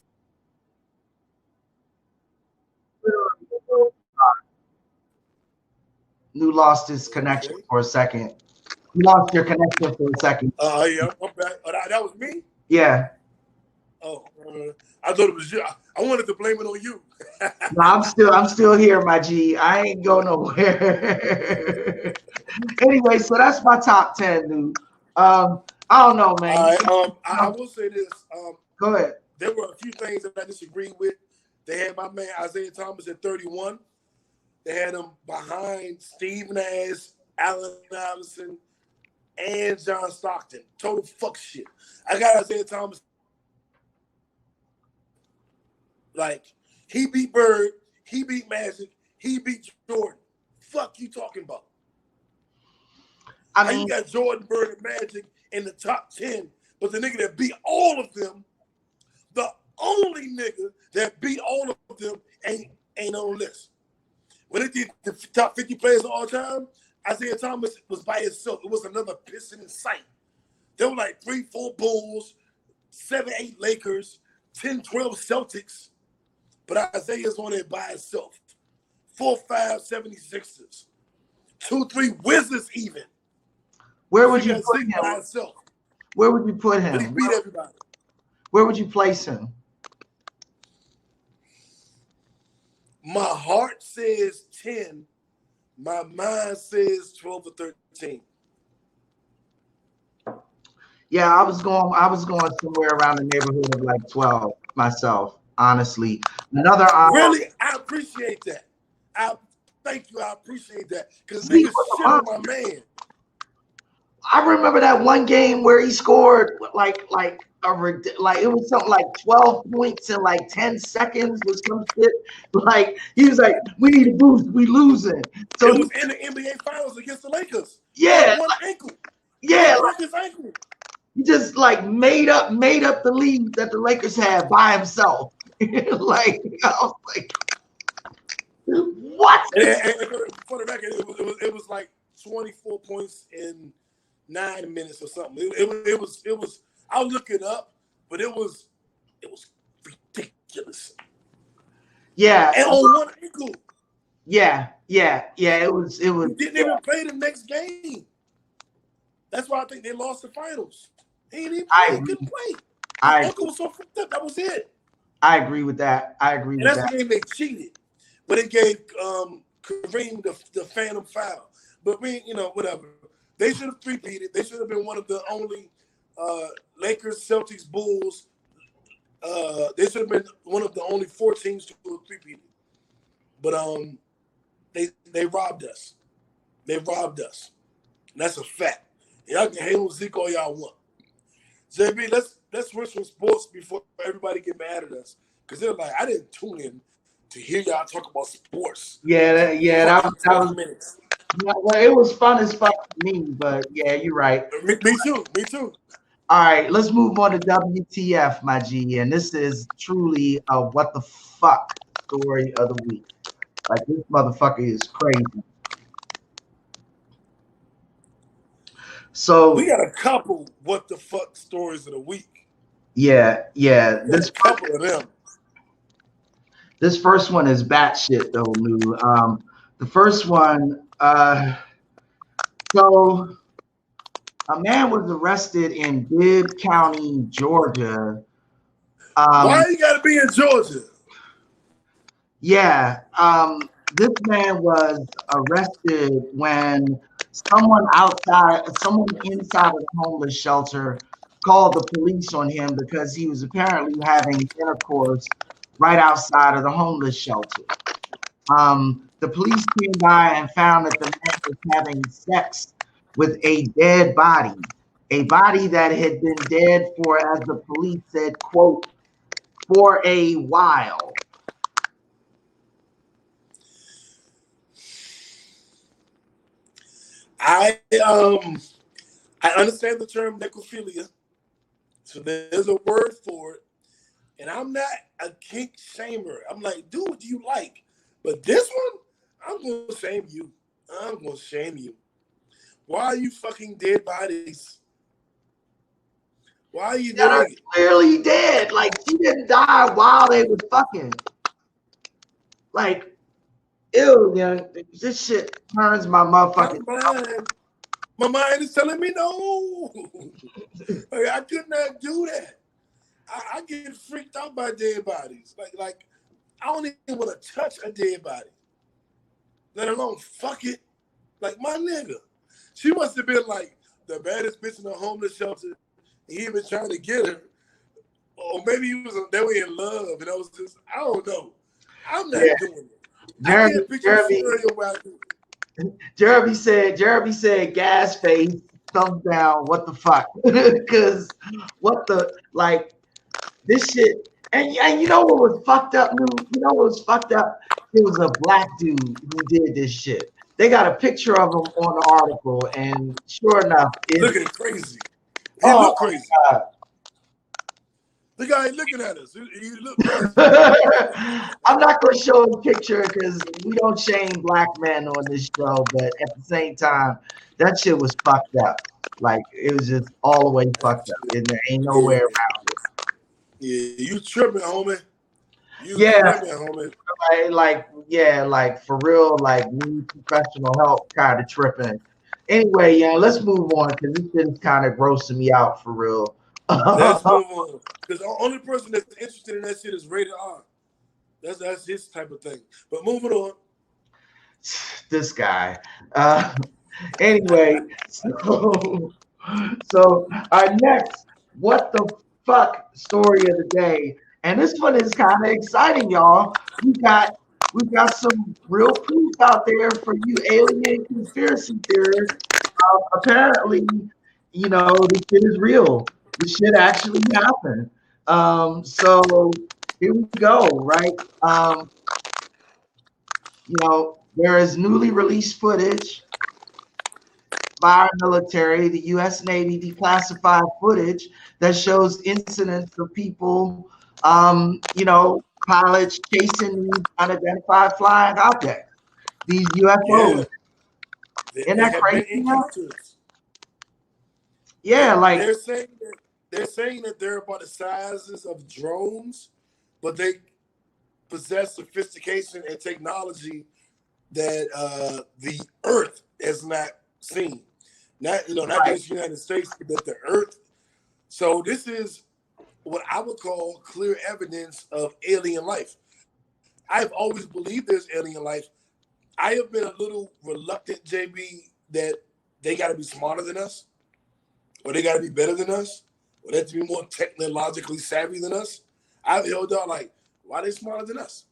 New lost his connection for a second. You lost your connection for a second. Yeah, I'm back. That was me? Yeah. Oh, I thought it was you. I wanted to blame it on you. No, I'm still here, my G. I ain't going nowhere. Anyway, so that's my top 10, dude. I don't know, man. All right, I will say this. Go ahead. There were a few things that I disagreed with. They had my man Isaiah Thomas at 31. They had him behind Steve Nash, Allen Iverson, and John Stockton. Total fuck shit. I got Isaiah Thomas. Like, he beat Bird, he beat Magic, he beat Jordan. Fuck you talking about? I mean, you got Jordan, Bird, and Magic in the top 10, but the nigga that beat all of them, the only nigga that beat all of them ain't on the list. When they did the top 50 players of all time, Isaiah Thomas was by himself. It was another Piston in sight. There were like 3-4 Bulls, 7-8 Lakers, 10-12 Celtics, but Isaiah's on there by himself. 4-5 76ers, 2-3 Wizards even. Where would you put him? By himself. Where would you put him? But he beat everybody. Where would you place him? My heart says 10. My mind says 12 or 13. Yeah, I was going somewhere around the neighborhood of like 12 myself, honestly. Really, I appreciate that. Thank you. I appreciate that. Because niggas shit on my man. I remember that one game where he scored like it was something like 12 points in like 10 seconds or some shit. Like he was like, "We need a boost, we losing." So it was in the NBA Finals against the Lakers. Yeah, one ankle. Yeah, broke his ankle. He just like made up the lead that the Lakers had by himself. Like I was like, what? And for the record, it was like 24 points in 9 minutes or something. It was. I'll look it up, but it was ridiculous. Yeah. And on one ankle. Yeah. It was. He didn't even play the next game. That's why I think they lost the finals. He didn't even play. He couldn't play. His ankle was so fucked up. That was it. I agree with that. And that's the game they cheated. But it gave Kareem the phantom foul. But whatever. They should have three-peated. They should have been one of the only Lakers, Celtics, Bulls. They should have been one of the only 4 teams to have three-peated. But they robbed us. They robbed us. And that's a fact. Y'all can hate on Zeke all y'all want. JB, let's switch from sports before everybody get mad at us. Because they're like, I didn't tune in to hear y'all talk about sports. That was minutes. Well, it was fun as fuck for me, but yeah, you're right. Me too. All right, let's move on to WTF, my G. And this is truly a what the fuck story of the week. Like, this motherfucker is crazy. So we got a couple what the fuck stories of the week. Yeah. This couple of them. This first one is batshit though, Lou. The first one, so a man was arrested in Bibb County, Georgia. Why you gotta be in Georgia? Yeah, this man was arrested when someone inside of the homeless shelter called the police on him because he was apparently having intercourse right outside of the homeless shelter. The police came by and found that the man was having sex with a dead body that had been dead for, as the police said, quote, for a while. I understand the term necrophilia, so there's a word for it, and I'm not a kink shamer. I'm like, do what you like, but this one, I'm gonna shame you. I'm gonna shame you. Why are you fucking dead bodies? Why are you doing it? Clearly dead. Like, she didn't die while they were fucking. Like, ew, man. This shit turns my motherfucking. My mind is telling me no. Like, I could not do that. I get freaked out by dead bodies. Like I don't even want to touch a dead body, let alone fuck it. Like, my nigga, she must have been like the baddest bitch in the homeless shelter. He been trying to get her, or maybe they were in love, and I was just, I don't know. I'm not doing it. I can't picture scenario where I do it. Jeremy said, gas face, thumbs down. What the fuck? Because what the, like, this shit. And you know what was fucked up, Lou? You know what was fucked up? It was a black dude who did this shit. They got a picture of him on the article, and sure enough, looking crazy. He look crazy. The guy looking at us. He look crazy. I'm not gonna show a picture because we don't shame black men on this show, but at the same time, that shit was fucked up. Like, it was just all the way fucked up, and there ain't no way around it. Yeah, you tripping, homie. Tripping, homie. Like for real, like, need professional help, kind of tripping. Anyway, let's move on because this shit is kind of grossing me out for real. Let's move on. Because the only person that's interested in that shit is Rated R. That's his type of thing. But moving on. This guy. Anyway, so our next what the fuck story of the day, and this one is kind of exciting, y'all. We've got some real proof out there for you alien conspiracy theorists. Apparently, this shit is real. This shit actually happened. So here we go, right? There is newly released footage by our military, the U.S. Navy declassified footage that shows incidents of people, pilots chasing these unidentified flying objects, these UFOs. Isn't that crazy? Yeah, like they're saying that they're about the sizes of drones, but possess sophistication and technology that the Earth has not seen. Not just the United States, but the Earth. So this is what I would call clear evidence of alien life. I've always believed there's alien life. I have been a little reluctant, JB, that they got to be smarter than us, or they got to be better than us, or they have to be more technologically savvy than us. I've held out like, why are they smarter than us?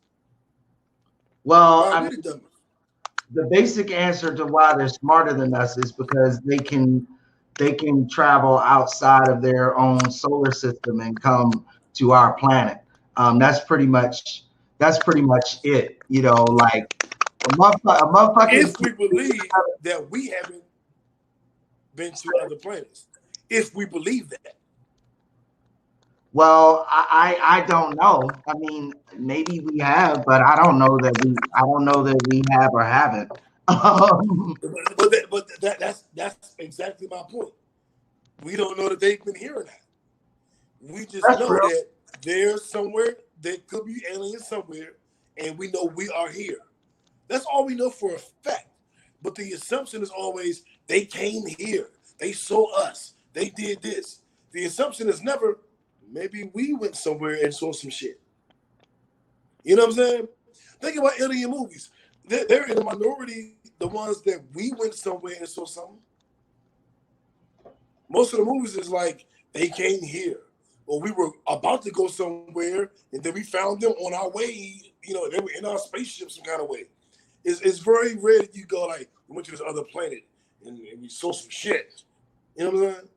Well, the basic answer to why they're smarter than us is because they can travel outside of their own solar system and come to our planet. That's pretty much it. You know, like a motherfucker. If we believe that we haven't been to other planets, if we believe that. Well, I don't know. I mean, maybe we have, but I don't know that we have or haven't. But that's exactly my point. We don't know that they've been here or not. We just know that there's somewhere, there could be aliens somewhere, and we know we are here. That's all we know for a fact. But the assumption is always they came here, they saw us, they did this. The assumption is never maybe we went somewhere and saw some shit. You know what I'm saying? Think about alien movies. They're in the minority, the ones that we went somewhere and saw something. Most of the movies is like they came here, or we were about to go somewhere, and then we found them on our way. You know, they were in our spaceship some kind of way. It's very rare that you go like, we went to this other planet and we saw some shit. You know what I'm saying?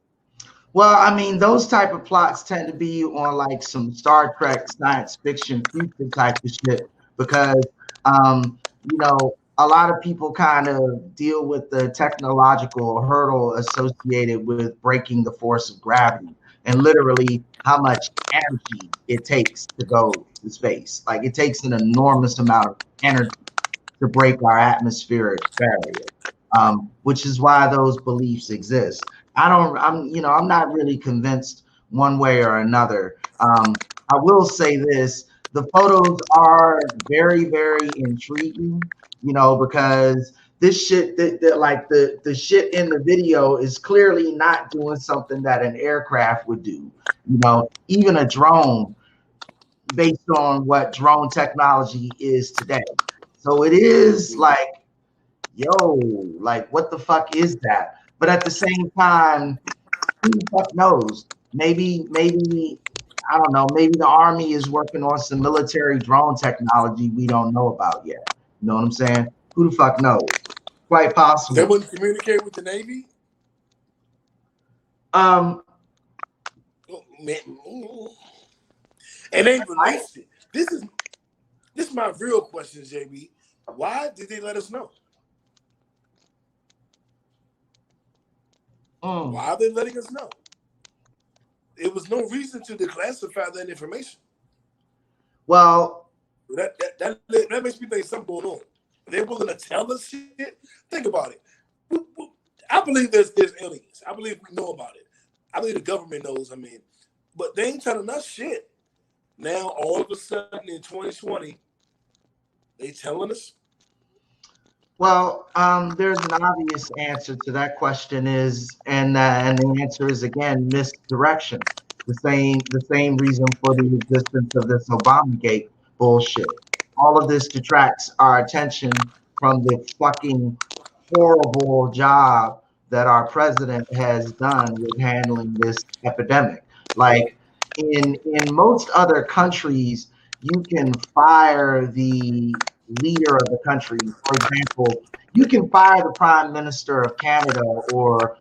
Well, I mean, those type of plots tend to be on like some Star Trek science fiction future type of shit because, you know, a lot of people kind of deal with the technological hurdle associated with breaking the force of gravity and literally how much energy it takes to go to space. Like it takes an enormous amount of energy to break our atmospheric barrier, which is why those beliefs exist. I'm not really convinced one way or another. I will say this, the photos are very, very intriguing, you know, because this shit like the shit in the video is clearly not doing something that an aircraft would do, you know, even a drone based on what drone technology is today. So it is like, yo, like what the fuck is that? But at the same time, who the fuck knows? Maybe I don't know. Maybe the Army is working on some military drone technology we don't know about yet. You know what I'm saying? Who the fuck knows? Quite possible. They wouldn't communicate with the Navy. And they released it. This is my real question, JB. Why did they let us know? Why are they letting us know? There was no reason to declassify that information. Well, that makes me think something going on. They're willing to tell us shit. Think about it. I believe there's aliens. I believe we know about it. I believe the government knows. I mean, but they ain't telling us shit. Now all of a sudden in 2020, they telling us. Well, there's an obvious answer to that question and the answer is again misdirection. The same reason for the existence of this Obamagate bullshit. All of this detracts our attention from the fucking horrible job that our president has done with handling this epidemic. Like in most other countries, you can fire the leader of the country. For example, you can fire the prime minister of Canada or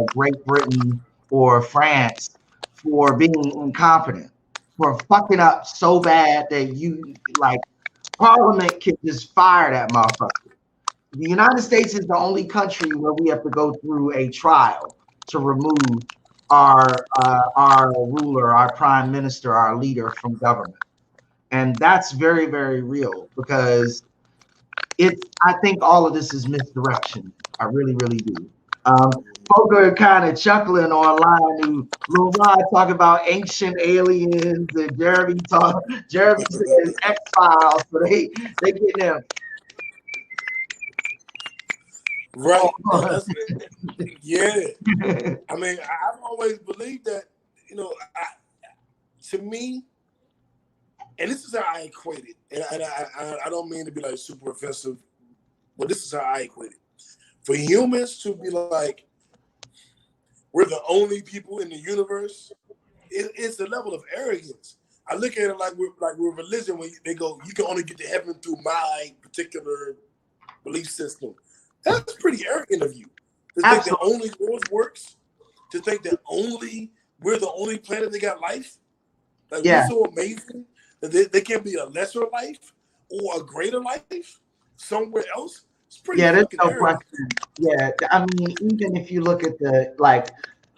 Great Britain or France for being incompetent, for fucking up so bad that you like Parliament can just fire that motherfucker. The United States is the only country where we have to go through a trial to remove our ruler, our prime minister, our leader from government. And that's very, very real because I think all of this is misdirection. I really, really do. Folk are kind of chuckling online. Lil Rod talking about ancient aliens, and Jeremy says X Files. So they getting them. Right. Yeah. I mean, I've always believed that, to me, and this is how I equate it, and I don't mean to be like super offensive, but this is how I equate it. For humans to be like, we're the only people in the universe, it's a level of arrogance. I look at it like we're religion when they go, you can only get to heaven through my particular belief system. That's pretty arrogant of you. To think that only yours works, to think that we're the only planet that got life. Like we're so amazing that there can be a lesser life or a greater life somewhere else. It's pretty there's no arrogant. question. Yeah, I mean, even if you look at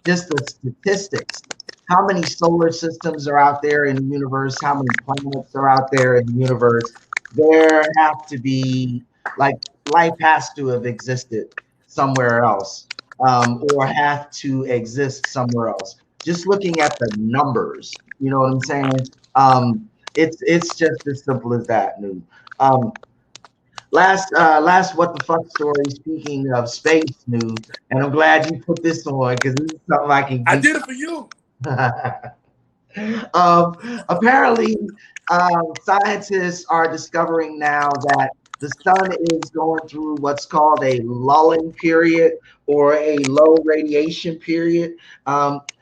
just the statistics, how many solar systems are out there in the universe? How many planets are out there in the universe? There have to be life has to have existed somewhere else, or have to exist somewhere else. Just looking at the numbers, you know what I'm saying? It's just as simple as that, New. Last what the fuck story. Speaking of space news, and I'm glad you put this on because this is something I can. I did it for you. Apparently, scientists are discovering now that the sun is going through what's called a lulling period or a low radiation period,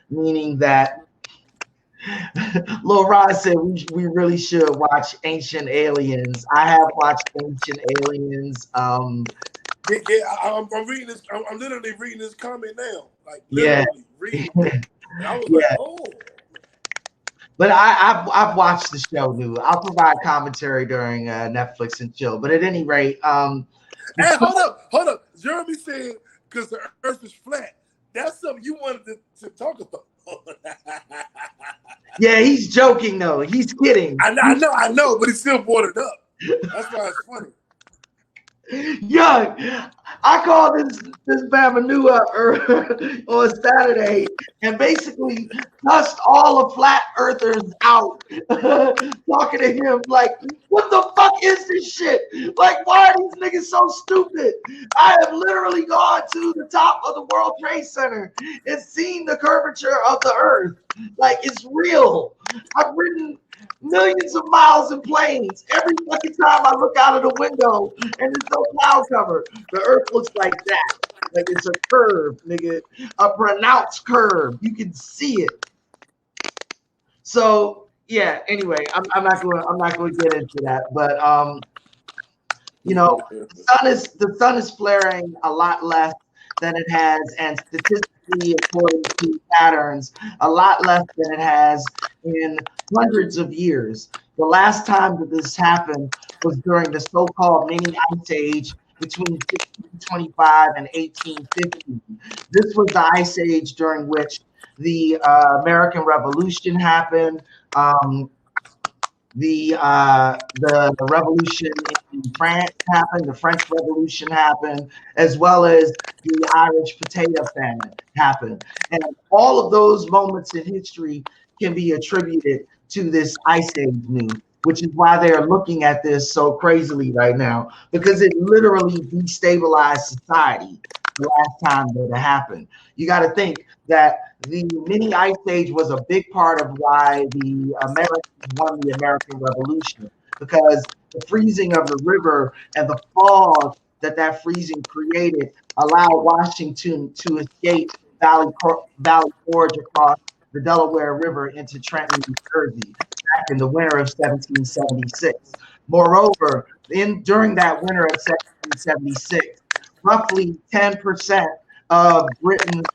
meaning that Lil Rod said we really should watch Ancient Aliens. I have watched Ancient Aliens. I'm reading this. I'm literally reading this comment now. Like literally reading it. And I was like, oh. But I've watched the show, dude. I'll provide commentary during Netflix and chill. But at any rate, hey, hold up. Jeremy said because the Earth is flat. That's something you wanted to talk about. Yeah, he's joking though. He's kidding. I know, but he still brought it up. That's why it's funny. Young, I called this Bama up on Saturday and basically cussed all the flat earthers out. Talking to him like, what the fuck is this shit? Like, why are these niggas so stupid? I have literally gone to the top of the World Trade Center and seen the curvature of the earth. Like, it's real. I've ridden millions of miles in planes. Every fucking time I look out of the window and there's no cloud cover, the earth looks like that. Like it's a curve, nigga, a pronounced curve. You can see it. So yeah. Anyway, I'm not going to get into that, but the sun is flaring a lot less than it has, and statistically, according to patterns, a lot less than it has in hundreds of years. The last time that this happened was during the so-called mini ice age between 1625 and 1850. This was the ice age during which the American Revolution happened. The revolution in France happened, the French Revolution happened, as well as the Irish potato famine happened. And all of those moments in history can be attributed to this ice age news, which is why they're looking at this so crazily right now, because it literally destabilized society the last time that it happened. You got to think that the mini ice age was a big part of why the Americans won the American Revolution, because the freezing of the river and the fog that freezing created allowed Washington to escape Valley Forge across the Delaware River into Trenton, New Jersey, back in the winter of 1776. Moreover, during that winter of 1776, roughly 10% of Britain's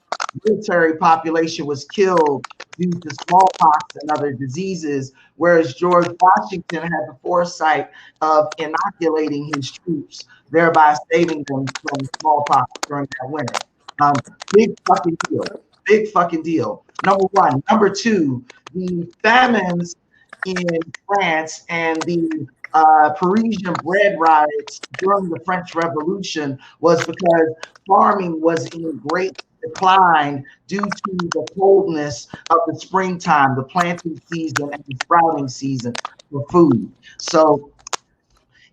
military population was killed due to smallpox and other diseases, whereas George Washington had the foresight of inoculating his troops, thereby saving them from smallpox during that winter. Big fucking deal. Big fucking deal. Number one. Number two, the famines in France and the Parisian bread riots during the French Revolution was because farming was in great decline due to the coldness of the springtime, the planting season, and the sprouting season for food. So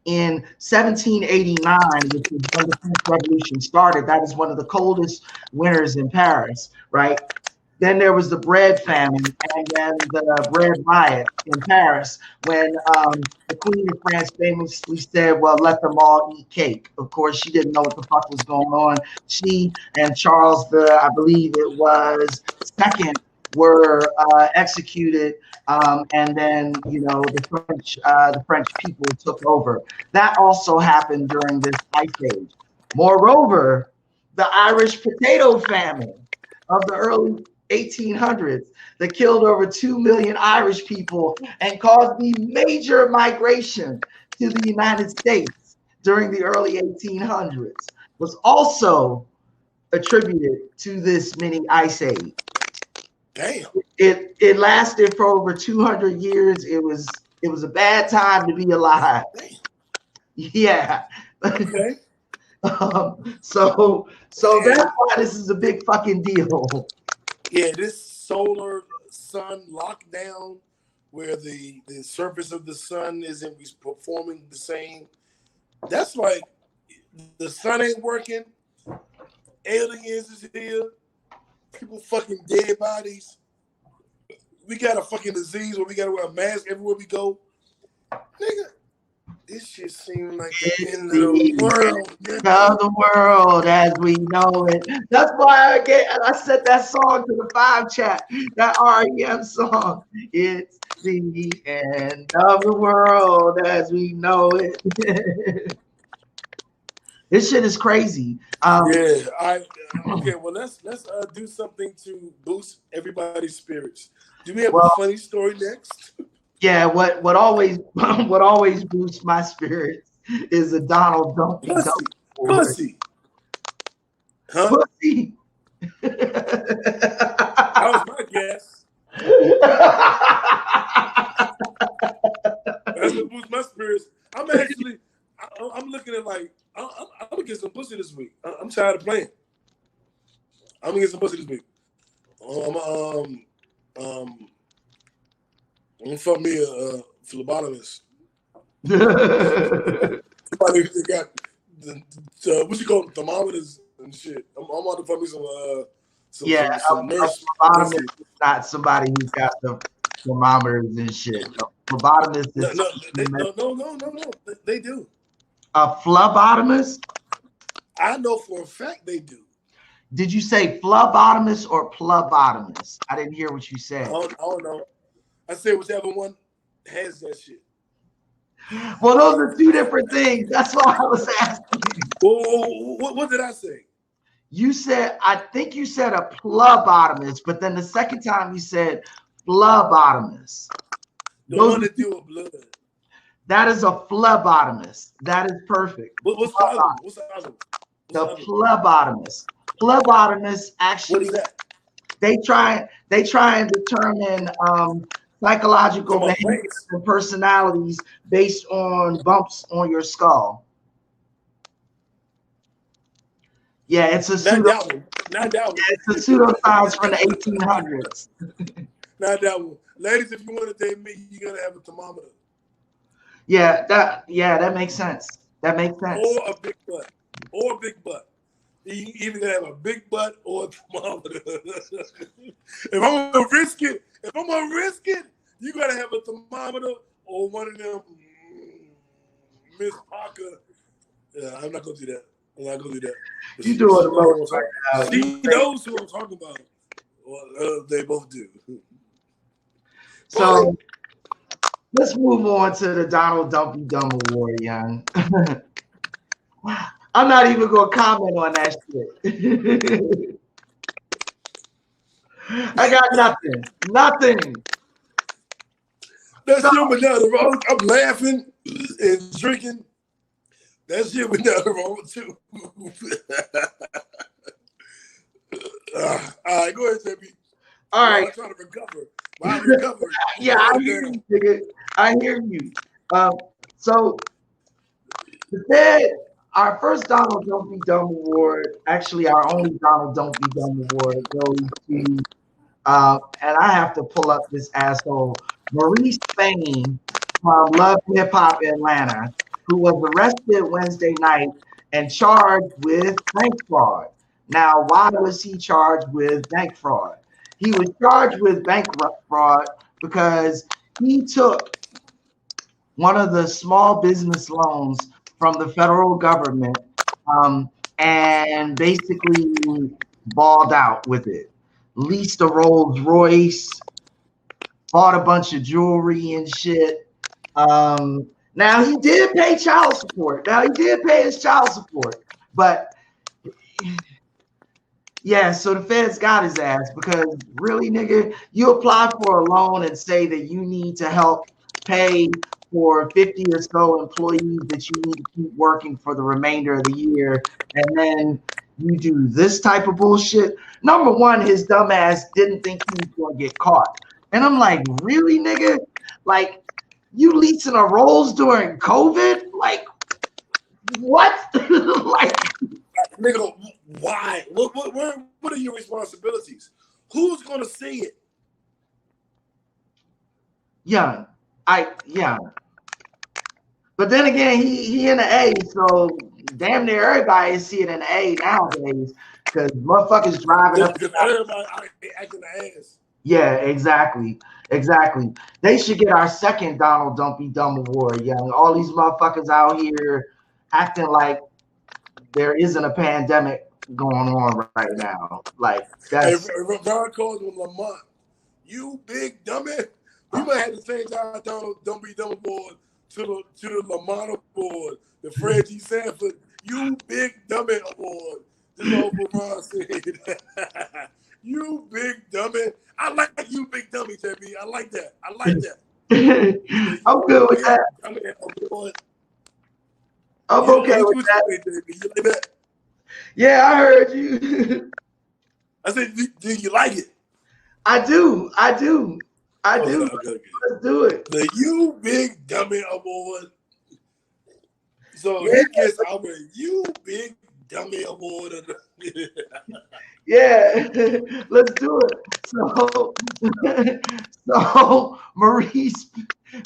in 1789, which is when the French Revolution started, that is one of the coldest winters in Paris, right? Then there was the bread famine, and then the bread riot in Paris when the Queen of France famously said, well, let them all eat cake. Of course, she didn't know what the fuck was going on. She and Charles I believe it was second, were executed, and then the French people took over. That also happened during this ice age. Moreover, the Irish potato famine of the early 1800s that killed over 2 million Irish people and caused the major migration to the United States during the early 1800s was also attributed to this mini ice age. Damn. It lasted for over 200 years. It was a bad time to be alive. Damn. Yeah. Okay. So that's why this is a big fucking deal. Yeah, this solar sun lockdown where the surface of the sun isn't performing the same. That's like the sun ain't working. Aliens is here. People fucking dead bodies. We got a fucking disease where we gotta wear a mask everywhere we go. Nigga, this shit seems like the end of the world. Of the world as we know it. That's why I set that song to the 5 chat. That REM song. It's the end of the world as we know it. This shit is crazy. Okay. Well, let's do something to boost everybody's spirits. Do we have a funny story next? Yeah, what always boosts my spirits is a Donald Dumpy. Pussy. Huh? Pussy. That was my guess. That's what boosts my spirits. I'm looking at like I'm gonna get some pussy this week. I'm tired of playing. I'm gonna get some pussy this week. I'm gonna fuck me a phlebotomist. Somebody got what you call them, thermometers and shit. I'm about to fuck me some nurse. A phlebotomist is not somebody who's got the thermometers and shit. A phlebotomist is no. They do. A phlebotomist? I know for a fact they do. Did you say phlebotomist or phlebotomist? I didn't hear what you said. I don't know. I said whichever one has that shit. Well, those are two different things. That's why I was asking. Well, what did I say? I think you said a phlebotomist, but then the second time you said phlebotomist. The one that deal with blood. That is a phlebotomist. That is perfect. What's the other? What's the other? The phlebotomist. Phlebotomists actually, what is that? They try and determine psychological behaviors and personalities based on bumps on your skull. Yeah, it's a pseudoscience from the 1800s. Not that one. Ladies, if you want to date me, you gotta have a thermometer. Yeah, that makes sense. That makes sense. Or a big butt. You either gonna have a big butt or a thermometer. If I'm gonna risk it, you gotta have a thermometer or one of them Miss Parker. Yeah, I'm not gonna do that. You doing the most right now. She knows who I'm talking about. Well, they both do. So let's move on to the Donald Dumpy Dumb Award, young. I'm not even gonna comment on that shit. I got nothing. That shit went down the road. I'm laughing and drinking. That shit went down the road too. All right, go ahead, JB. All right. I'm trying to recover. Yeah, I hear you, nigga. I hear you. So the Fed, our first Donald Don't Be Dumb award, actually our only Donald Don't Be Dumb award goes to, and I have to pull up this asshole, Maurice Spain from Love Hip Hop Atlanta, who was arrested Wednesday night and charged with bank fraud. Now, why was he charged with bank fraud? He was charged with bank fraud because he took one of the small business loans from the federal government, and basically balled out with it. Leased a Rolls Royce, bought a bunch of jewelry and shit. Now he did pay child support. Now he did pay his child support, but yeah, so the Feds got his ass because really, nigga, you apply for a loan and say that you need to help pay for 50 or so employees that you need to keep working for the remainder of the year, and then you do this type of bullshit. Number one, his dumb ass didn't think he was gonna get caught. And I'm like, really, nigga? Like, you leasing a Rolls during COVID? Like, what? Like, nigga, why? What are your responsibilities? Who's gonna see it? Yeah. But then again, he in the A, so damn near everybody is seeing an A nowadays because motherfuckers driving up. Because everybody acting the ass. Yeah, exactly. They should get our second Donald Don't Be Dumb award, young. All these motherfuckers out here acting like there isn't a pandemic going on right now. Like that's. Hey, Ron calls him Lamont. You big dummy. We might have to change our Don't Be Dumb award to the Lamont award, the Fred G. Sanford You Big Dummy award. This old Ron said. You big dummy. I like you, big dummy, JB. I like that. I'm good with that. I'm okay with that. You like that? Yeah, I heard you. I said, do you like it? I do. Okay. Let's do it. The You Big Dummy Award. So yeah. he gets our You Big Dummy Award. Yeah, let's do it. So Maurice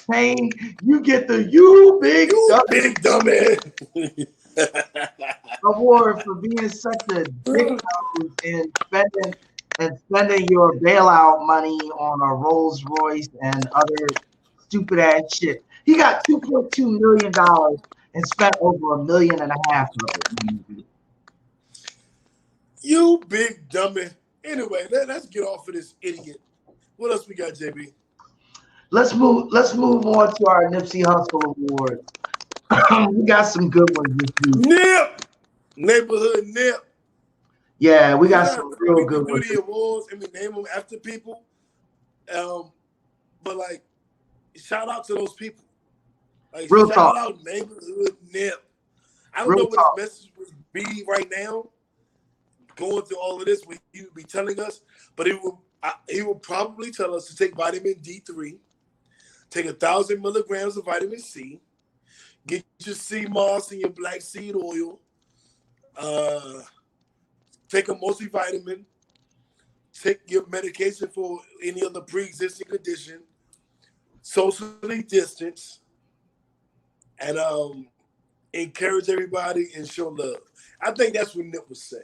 Payne, you get the You Big Dummy award for being such a dick and spending your bailout money on a Rolls Royce and other stupid ass shit. He got $2.2 million and spent over $1.5 million of it. You big dummy. Anyway, let's get off of this idiot. What else we got, JB? Let's move on to our Nipsey Hussle Award. We got some good ones this week. Nip! Neighborhood Nip. Yeah, we got some real good ones. The awards and we name them after people. But like, shout out to those people. Like, real shout talk. out Neighborhood Nip. I don't real know what his message would be right now, going through all of this, what he would be telling us, but he will probably tell us to take vitamin D3, take 1,000 milligrams of vitamin C, get your sea moss and your black seed oil, take a multivitamin, take your medication for any other pre-existing condition, socially distance, and encourage everybody and show love. I think that's what Nip was saying.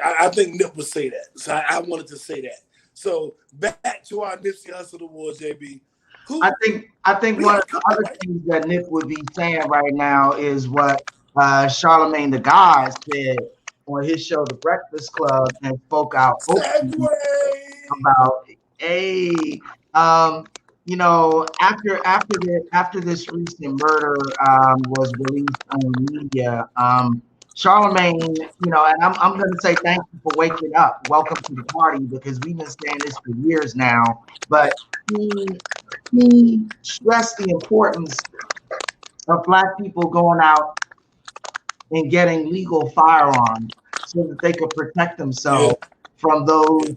I think Nip would say that. So I wanted to say that. So back to our Nipsey Hussle Awards, JB. I think one of the other things that Nip would be saying right now is what Charlemagne the God said on his show, The Breakfast Club, and spoke out about you know, after this recent murder was released on media, Charlemagne, you know, and I'm going to say thank you for waking up. Welcome to the party, because we've been saying this for years now. But he stressed the importance of Black people going out and getting legal firearms so that they could protect themselves from those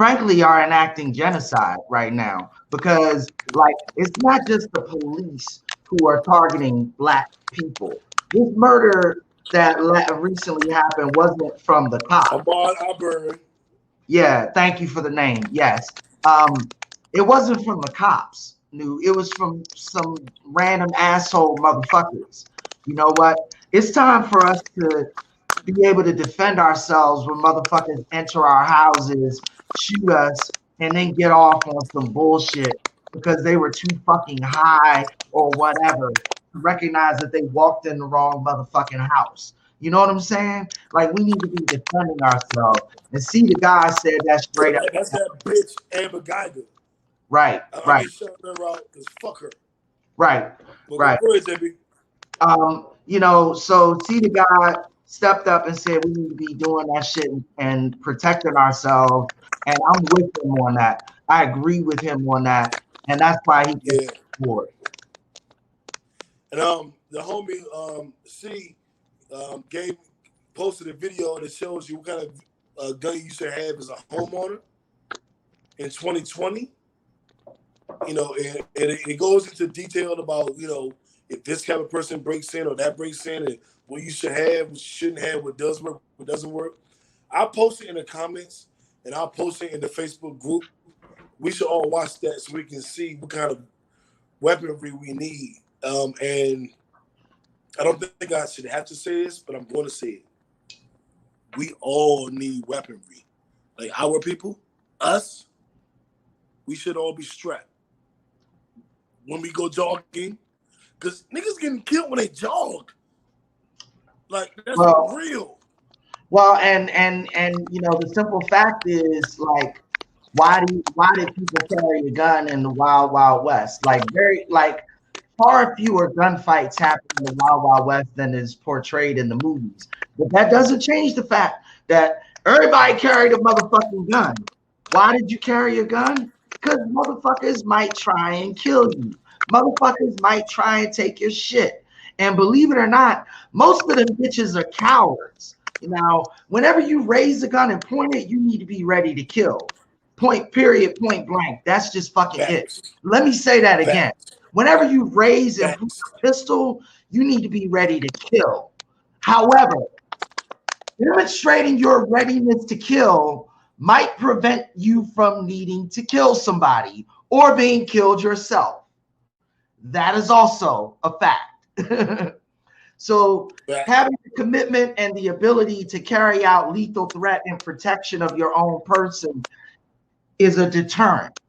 frankly are enacting genocide right now, because like it's not just the police who are targeting black people. This murder that recently happened wasn't from the cops. Ahmaud Arbery. Yeah, thank you for the name. Yes. It wasn't from the cops. It was from some random asshole motherfuckers. You know what? It's time for us to be able to defend ourselves when motherfuckers enter our houses, shoot us, and then get off on some bullshit because they were too fucking high or whatever to recognize that they walked in the wrong motherfucking house. You know what I'm saying? Like, we need to be defending ourselves. And see, the guy said that straight up. That's that bitch Amber Geiger. Right, I right, mean, shut her out because fuck her. right, But right. go ahead, JB. You know, so see, the guy stepped up and said we need to be doing that shit and protecting ourselves. And I'm with him on that. I agree with him on that. And that's why he gets forward. And the homie posted a video that shows you what kind of gun you should have as a homeowner in 2020. You know, and it goes into detail about, you know, if this kind of person breaks in or that breaks in, and what you should have, what you shouldn't have, what does work, what doesn't work. I'll post it in the comments and I'll post it in the Facebook group. We should all watch that so we can see what kind of weaponry we need. And I don't think I should have to say this, but I'm going to say it. We all need weaponry. Like our people, us, we should all be strapped when we go jogging, because niggas getting killed when they jog. Like, that's real. Well, and you know, the simple fact is, like, why did people carry a gun in the Wild Wild West? Like, far fewer gunfights happen in the Wild Wild West than is portrayed in the movies. But that doesn't change the fact that everybody carried a motherfucking gun. Why did you carry a gun? Because motherfuckers might try and kill you. Motherfuckers might try and take your shit. And believe it or not, most of them bitches are cowards. Now, whenever you raise a gun and point it, you need to be ready to kill. Point, period, point blank. That's just fucking it. Let me say that again. Whenever you raise and point a pistol, you need to be ready to kill. However, demonstrating your readiness to kill might prevent you from needing to kill somebody or being killed yourself. That is also a fact. So having the commitment and the ability to carry out lethal threat and protection of your own person is a deterrent.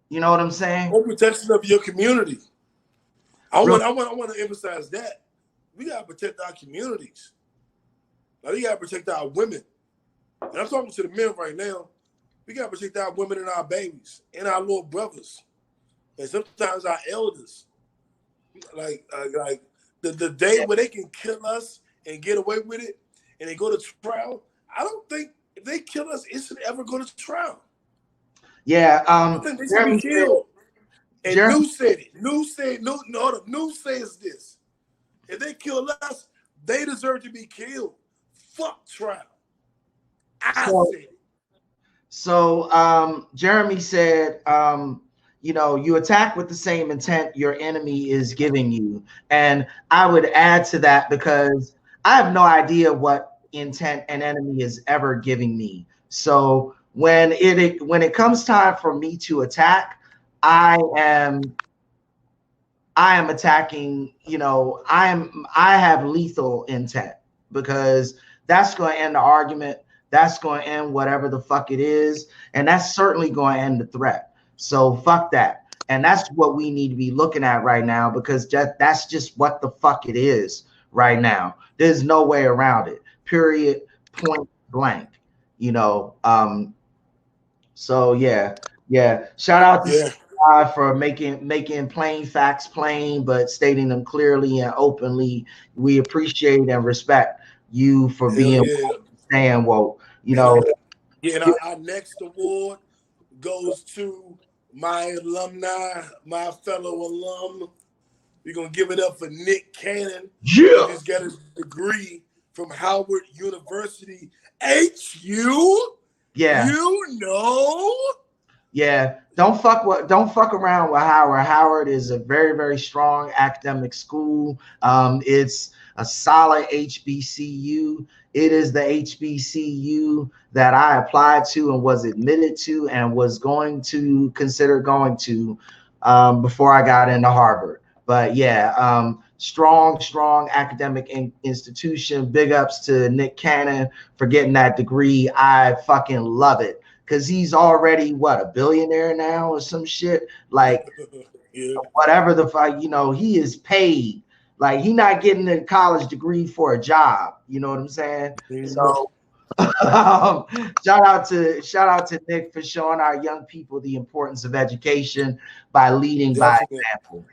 You know what I'm saying? Or protection of your community. I want to emphasize that. We got to protect our communities. Now, we got to protect our women. And I'm talking to the men right now. We got to protect our women and our babies and our little brothers. And sometimes our elders. Like the day where they can kill us and get away with it and they go to trial, I don't think if they kill us, it should ever go to trial. Yeah. I think they should be killed. And News said it. News says this. If they kill us, they deserve to be killed. Fuck trial. I said it. So Jeremy said, you know, you attack with the same intent your enemy is giving you. And I would add to that because I have no idea what intent an enemy is ever giving me. So when it comes time for me to attack, I am attacking, you know, I have lethal intent because that's going to end the argument. That's going to end whatever the fuck it is. And that's certainly going to end the threat. So fuck that. And that's what we need to be looking at right now, because that's just what the fuck it is right now. There's no way around it. Period. Point blank. You know. So yeah. Shout out to for making plain facts plain, but stating them clearly and openly. We appreciate and respect you for being staying woke. You know. Yeah, and our next award goes to my alumni, my fellow alum. We're going to give it up for Nick Cannon. Yeah. He just got his degree from Howard University, HU. Yeah. You know? Yeah. Don't fuck around with Howard. Howard is a very, very strong academic school. It's a solid HBCU. It is the HBCU that I applied to and was admitted to and was going to consider going to before I got into Harvard. But yeah, strong academic institution. Big ups to Nick Cannon for getting that degree. I fucking love it because he's already what, a billionaire now or some shit. Like Yeah. whatever the fuck, he is paid. Like he not getting a college degree for a job. You know what I'm saying? So shout out to Nick for showing our young people the importance of education by leading by example.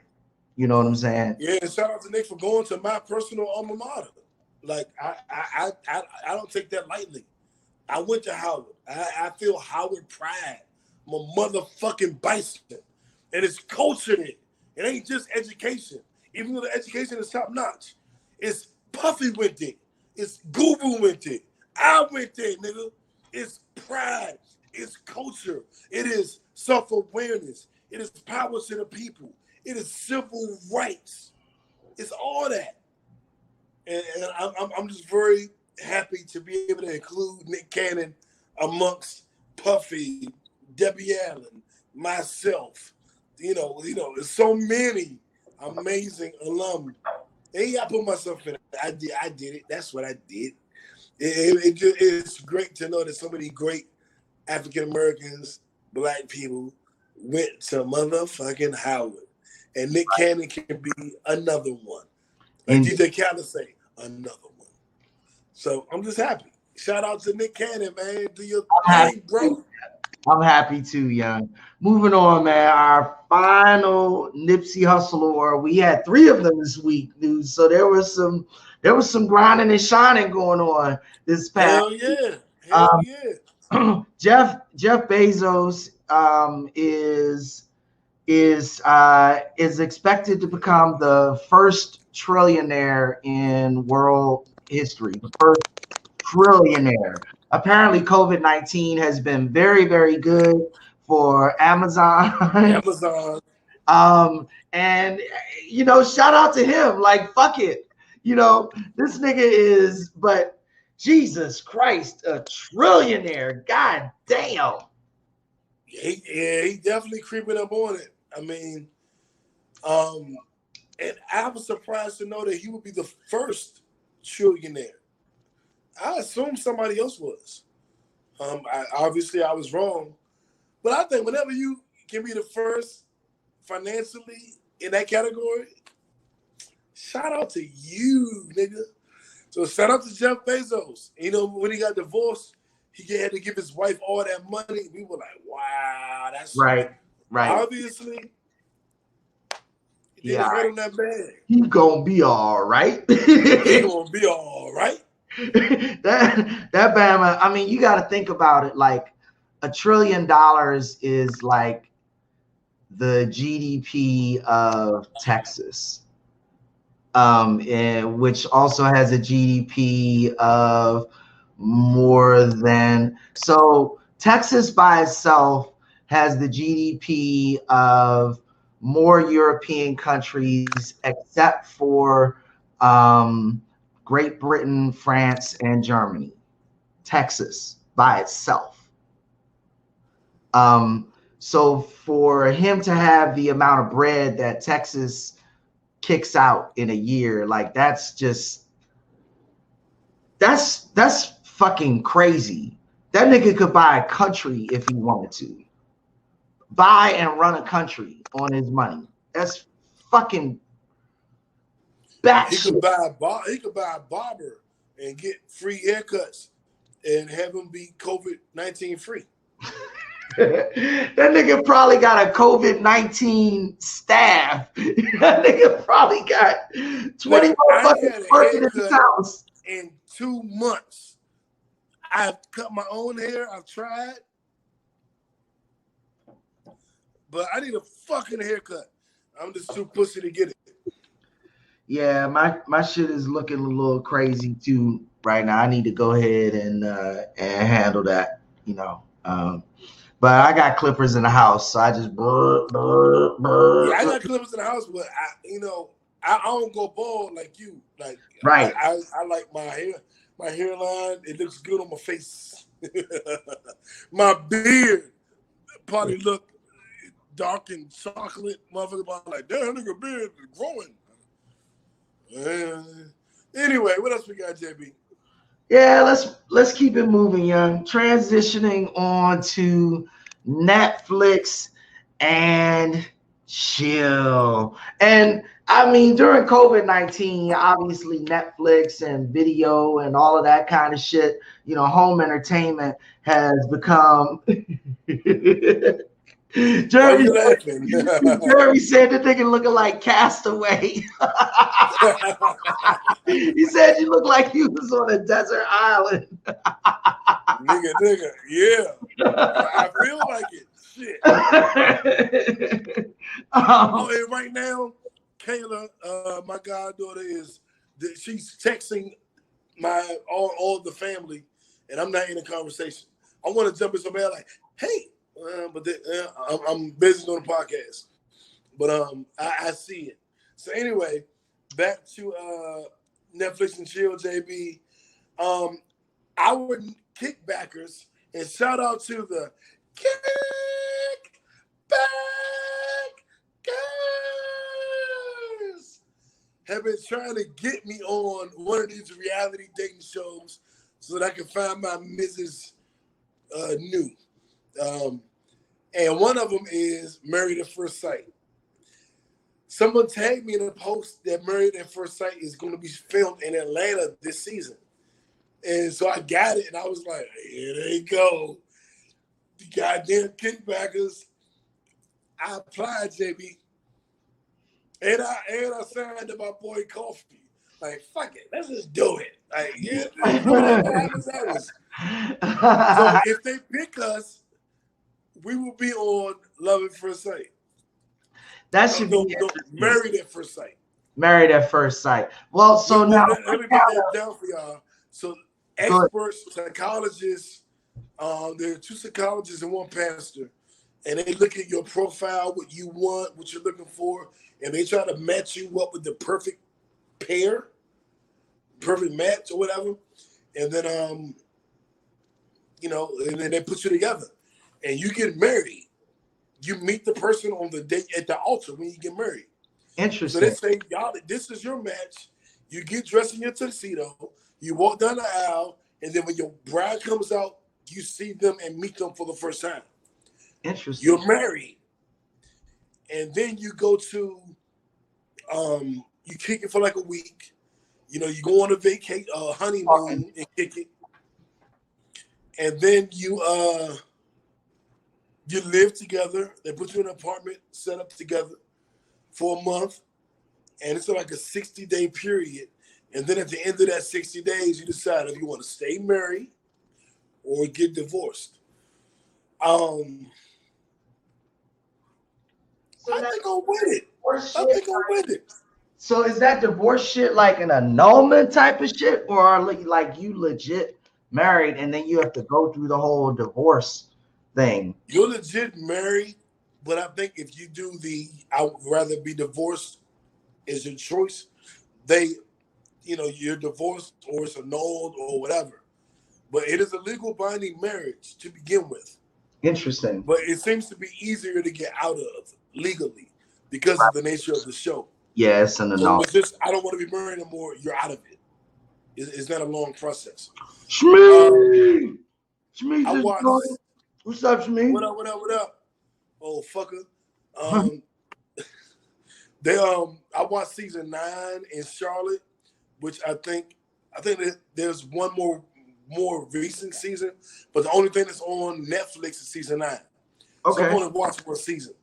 You know what I'm saying? Yeah, and shout out to Nick for going to my personal alma mater. Like I don't take that lightly. I went to Howard. I feel Howard pride. I'm a motherfucking bison. And it's culture in it. It ain't just education. Even though the education is top notch. It's Puffy went there. It's Guru went there. I went there, nigga. It's pride. It's culture. It is self-awareness. It is power to the people. It is civil rights. It's all that. And I'm just very happy to be able to include Nick Cannon amongst Puffy, Debbie Allen, myself. There's so many amazing alum. And I put myself in it. I did it. That's what I did. It's great to know that so many great African Americans, Black people went to motherfucking Howard. And Nick Cannon can be another one. Like DJ Khaled say, another one. So I'm just happy. Shout out to Nick Cannon, man. Do your thing, bro. I'm happy too, young. Moving on, man. Our final Nipsey Hussle Award. We had 3 of them this week, dude. So there was some grinding and shining going on this past. Hell yeah. Hell yeah. Jeff Bezos is expected to become the first trillionaire in world history. The first trillionaire. Apparently, COVID-19 has been very, very good for Amazon. And shout out to him. Like, fuck it. This nigga is, but Jesus Christ, a trillionaire. God damn. He definitely creeping up on it. I mean, and I was surprised to know that he would be the first trillionaire. I assumed somebody else was. Obviously, I was wrong. But I think whenever you can be the first financially in that category, shout out to you, nigga. So shout out to Jeff Bezos. When he got divorced, he had to give his wife all that money. We were like, wow, that's right. Obviously, he didn't hurt him that bad. He gonna be all right. He gonna be all right. that Bama, I mean, you got to think about it. Like $1 trillion is like the GDP of Texas, and which also has a GDP of more than, so Texas by itself has the GDP of more European countries except for Great Britain, France, and Germany. Texas by itself. So for him to have the amount of bread that Texas kicks out in a year, like that's fucking crazy. That nigga could buy a country if he wanted to. Buy and run a country on his money. That's fucking He could buy a barber and get free haircuts and have him be COVID-19 free. That nigga probably got a COVID-19 staff. That nigga probably got 20 motherfuckers working in his house. In 2 months, I've cut my own hair. I've tried. But I need a fucking haircut. I'm just too pussy to get it. Yeah, my shit is looking a little crazy too right now. I need to go ahead and handle that. you know. But I got clippers in the house, so I just Yeah, I got clippers in the house, but I don't go bald like you. Like right. I like my hairline. It looks good on my face. My beard probably look dark and chocolate. Motherfucker probably like, damn, nigga beard is growing. Anyway, what else we got, JB? Yeah, let's keep it moving, young. Transitioning on to Netflix and chill. And I mean, during COVID-19, obviously Netflix and video and all of that kind of shit, home entertainment has become Why Jeremy, you laughing? Jeremy said the nigga looking like Castaway. He said you look like you was on a desert island. nigga, yeah. I feel like it. Shit. And right now, Kayla, my goddaughter, she's texting all the family, and I'm not in a conversation. I want to jump in somebody like, hey, but I'm busy doing a podcast. But I see it. So anyway, back to Netflix and chill, JB. Our kickbackers, and shout out to the kickbackers, have been trying to get me on one of these reality dating shows so that I can find my Mrs. New. And one of them is Married at First Sight. Someone tagged me in a post that Married at First Sight is going to be filmed in Atlanta this season. And so I got it, and I was like, here they go. The goddamn kickbackers. I applied, JB. And I signed to my boy Coffee. Like, fuck it. Let's just do it. Like, yeah, whatever happens, happens. So if they pick us, we will be on Love at First Sight. That should be Married at First Sight. Married at First Sight. Well, so now let me break that down for y'all. So experts, psychologists, there are 2 psychologists and 1 pastor, and they look at your profile, what you want, what you're looking for, and they try to match you up with the perfect pair, perfect match or whatever. And then and then they put you together. And you get married. You meet the person on the date at the altar when you get married. Interesting. So they say, y'all, this is your match. You get dressed in your tuxedo. You walk down the aisle, and then when your bride comes out, you see them and meet them for the first time. Interesting. You're married. And then you go to, you kick it for like a week. You go on a honeymoon and kick it. And then you live together. They put you in an apartment, set up together for a month. And it's like a 60-day period. And then at the end of that 60 days, you decide if you want to stay married or get divorced. I think I'll win it. So is that divorce shit like an annulment type of shit, or are like you legit married and then you have to go through the whole divorce thing? You're legit married, but I think if you do I would rather be divorced is your choice. You're divorced or it's annulled or whatever. But it is a legal binding marriage to begin with. Interesting. But it seems to be easier to get out of legally because of the nature of the show. Yes, and so it's just, I don't want to be married anymore. You're out of it. It's not a long process. Shmee! I watched. What's up, Shmee? What up? Oh, fucker. I watched season 9 in Charlotte, which I think there's one more recent season, but the only thing that's on Netflix is season 9. Okay. So I'm going to watch one season.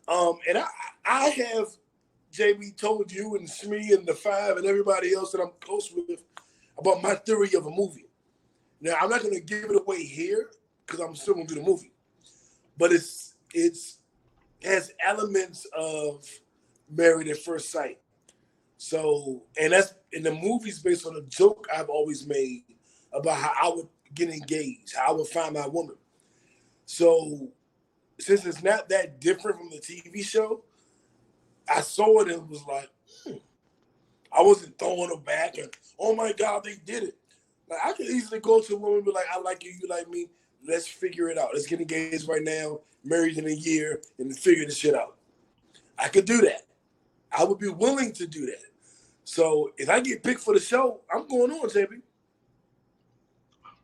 And I have, JB, told you and Shmee and the 5 and everybody else that I'm close with about my theory of a movie. Now, I'm not going to give it away here because I'm still going to do the movie. But it has elements of Married at First Sight. So, and the movie's based on a joke I've always made about how I would get engaged, how I would find my woman. So since it's not that different from the TV show, I saw it and was like, I wasn't throwing them back and, oh my God, they did it. Like, I could easily go to a woman and be like, I like you, you like me. Let's figure it out. Let's get engaged right now, married in a year, and figure this shit out. I could do that. I would be willing to do that. So if I get picked for the show, I'm going on, JB.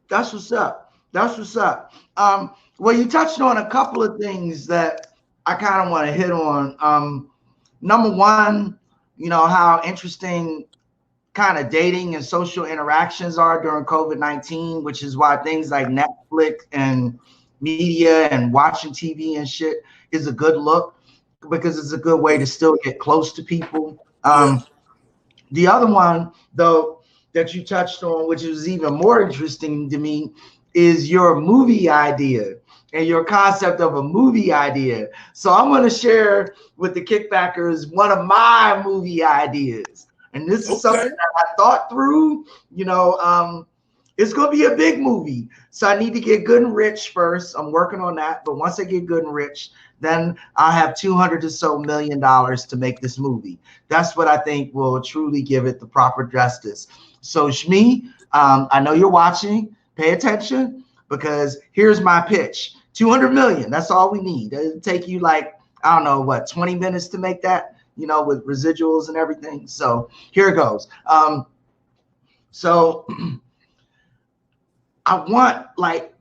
That's what's up. That's what's up. Well, you touched on a couple of things that I kind of want to hit on. Number one, how interesting kind of dating and social interactions are during COVID-19, which is why things like Netflix and media and watching TV and shit is a good look, because it's a good way to still get close to people. The other one, though, that you touched on, which is even more interesting to me, is your movie idea and your concept of a movie idea. So I'm going to share with the Kickbackers one of my movie ideas. And this is something that I thought through. It's going to be a big movie. So I need to get good and rich first. I'm working on that. But once I get good and rich, then I'll have $200 or so million to make this movie. That's what I think will truly give it the proper justice. So Shmi, I know you're watching. Pay attention, because here's my pitch. 200 million. That's all we need. It'll take you 20 minutes to make that, with residuals and everything. So here it goes. So I want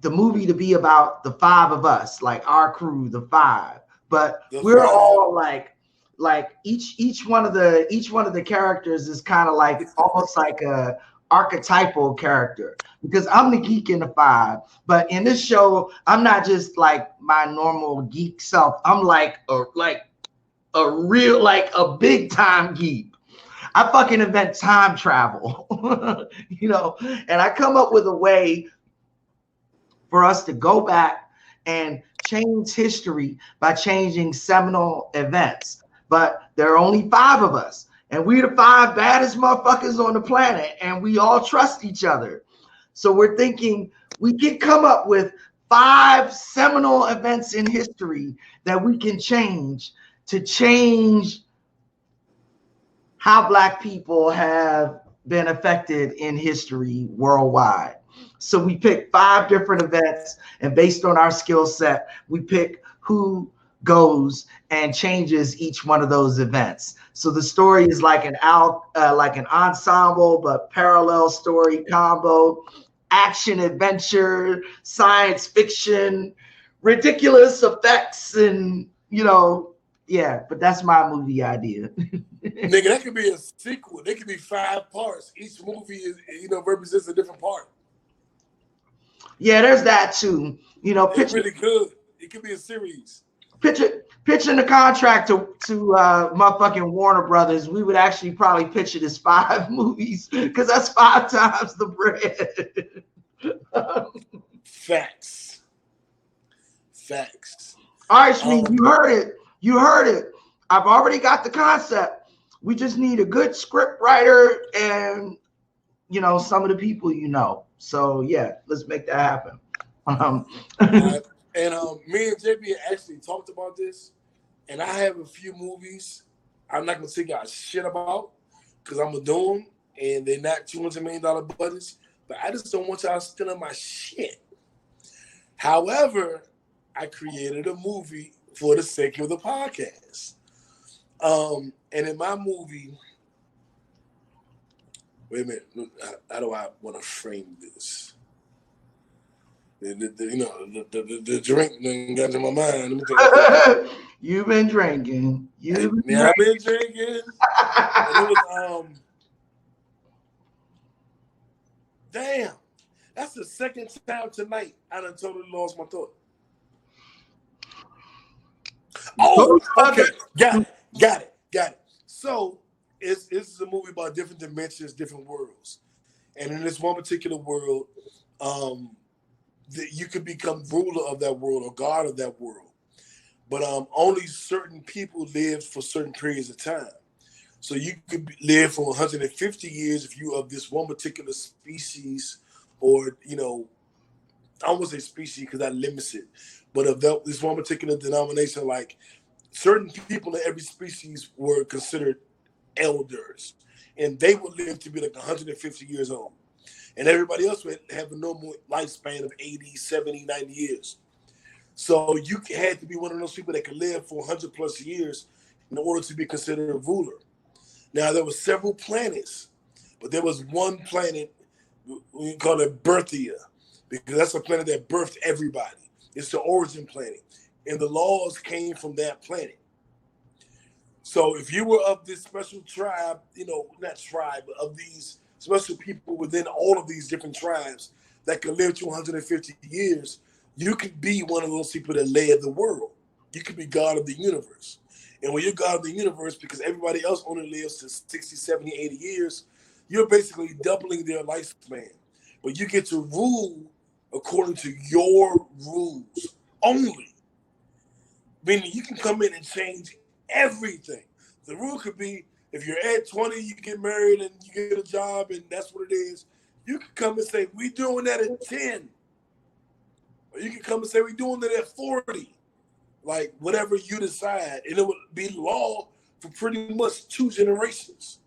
the movie to be about the five of us, like our crew, the five. But we're all like each one of the characters is kind of almost like a archetypal character, because I'm the geek in the five. But in this show, I'm not just like my normal geek self. I'm like a real, a big time geek. I fucking invent time travel, and I come up with a way for us to go back and change history by changing seminal events. But there are only five of us, and we're the five baddest motherfuckers on the planet, and we all trust each other. So we're thinking we can come up with 5 seminal events in history that we can change to change how Black people have been affected in history worldwide. So we pick 5 different events, and based on our skill set, we pick who goes and changes each one of those events. So the story is like an ensemble, but parallel story combo, action, adventure, science fiction, ridiculous effects, and but that's my movie idea. Nigga, that could be a sequel. They could be 5 parts. Each movie is, represents a different part. Yeah, there's that too. It's really good. It could be a series. Pitching the contract to motherfucking Warner Brothers, we would actually probably pitch it as 5 movies, because that's 5 times the bread. Facts. All right, Shmi, you heard it. I've already got the concept. We just need a good script writer and some of the people So yeah, let's make that happen. And me and JB actually talked about this, and I have a few movies I'm not gonna say y'all shit about, because I'm gonna do them, and they're not $200 million budgets. But I just don't want y'all stealing my shit. However, I created a movie for the sake of the podcast. And in my movie, wait a minute, how do I want to frame this? The drink done got to my mind. You've been drinking. I've been drinking. And it was damn. That's the second time tonight I done totally lost my thought. Oh, okay. Got it. So it's a movie about different dimensions, different worlds. And in this one particular world, that you could become ruler of that world or god of that world. But only certain people live for certain periods of time. So you could live for 150 years if you of this one particular species, or I won't say species because that limits it. But of this one particular denomination, like certain people in every species were considered elders, and they would live to be like 150 years old. And everybody else would have a normal lifespan of 80, 70, 90 years. So you had to be one of those people that could live for 100 plus years in order to be considered a ruler. Now, there were several planets, but there was one planet, we call it Berthia, because that's a planet that birthed everybody. It's the origin planet. And the laws came from that planet. So if you were of this special tribe, not tribe, but of these special people within all of these different tribes that could live to 150 years, you could be one of those people that led the world. You could be God of the universe. And when you're God of the universe, because everybody else only lives to 60, 70, 80 years, you're basically doubling their lifespan. But you get to rule according to your rules only. Meaning you can come in and change everything. The rule could be if you're at 20, you get married and you get a job and that's what it is. You can come and say, we're doing that at 10. Or you can come and say, we're doing that at 40. Like whatever you decide. And it would be law for pretty much 2 generations.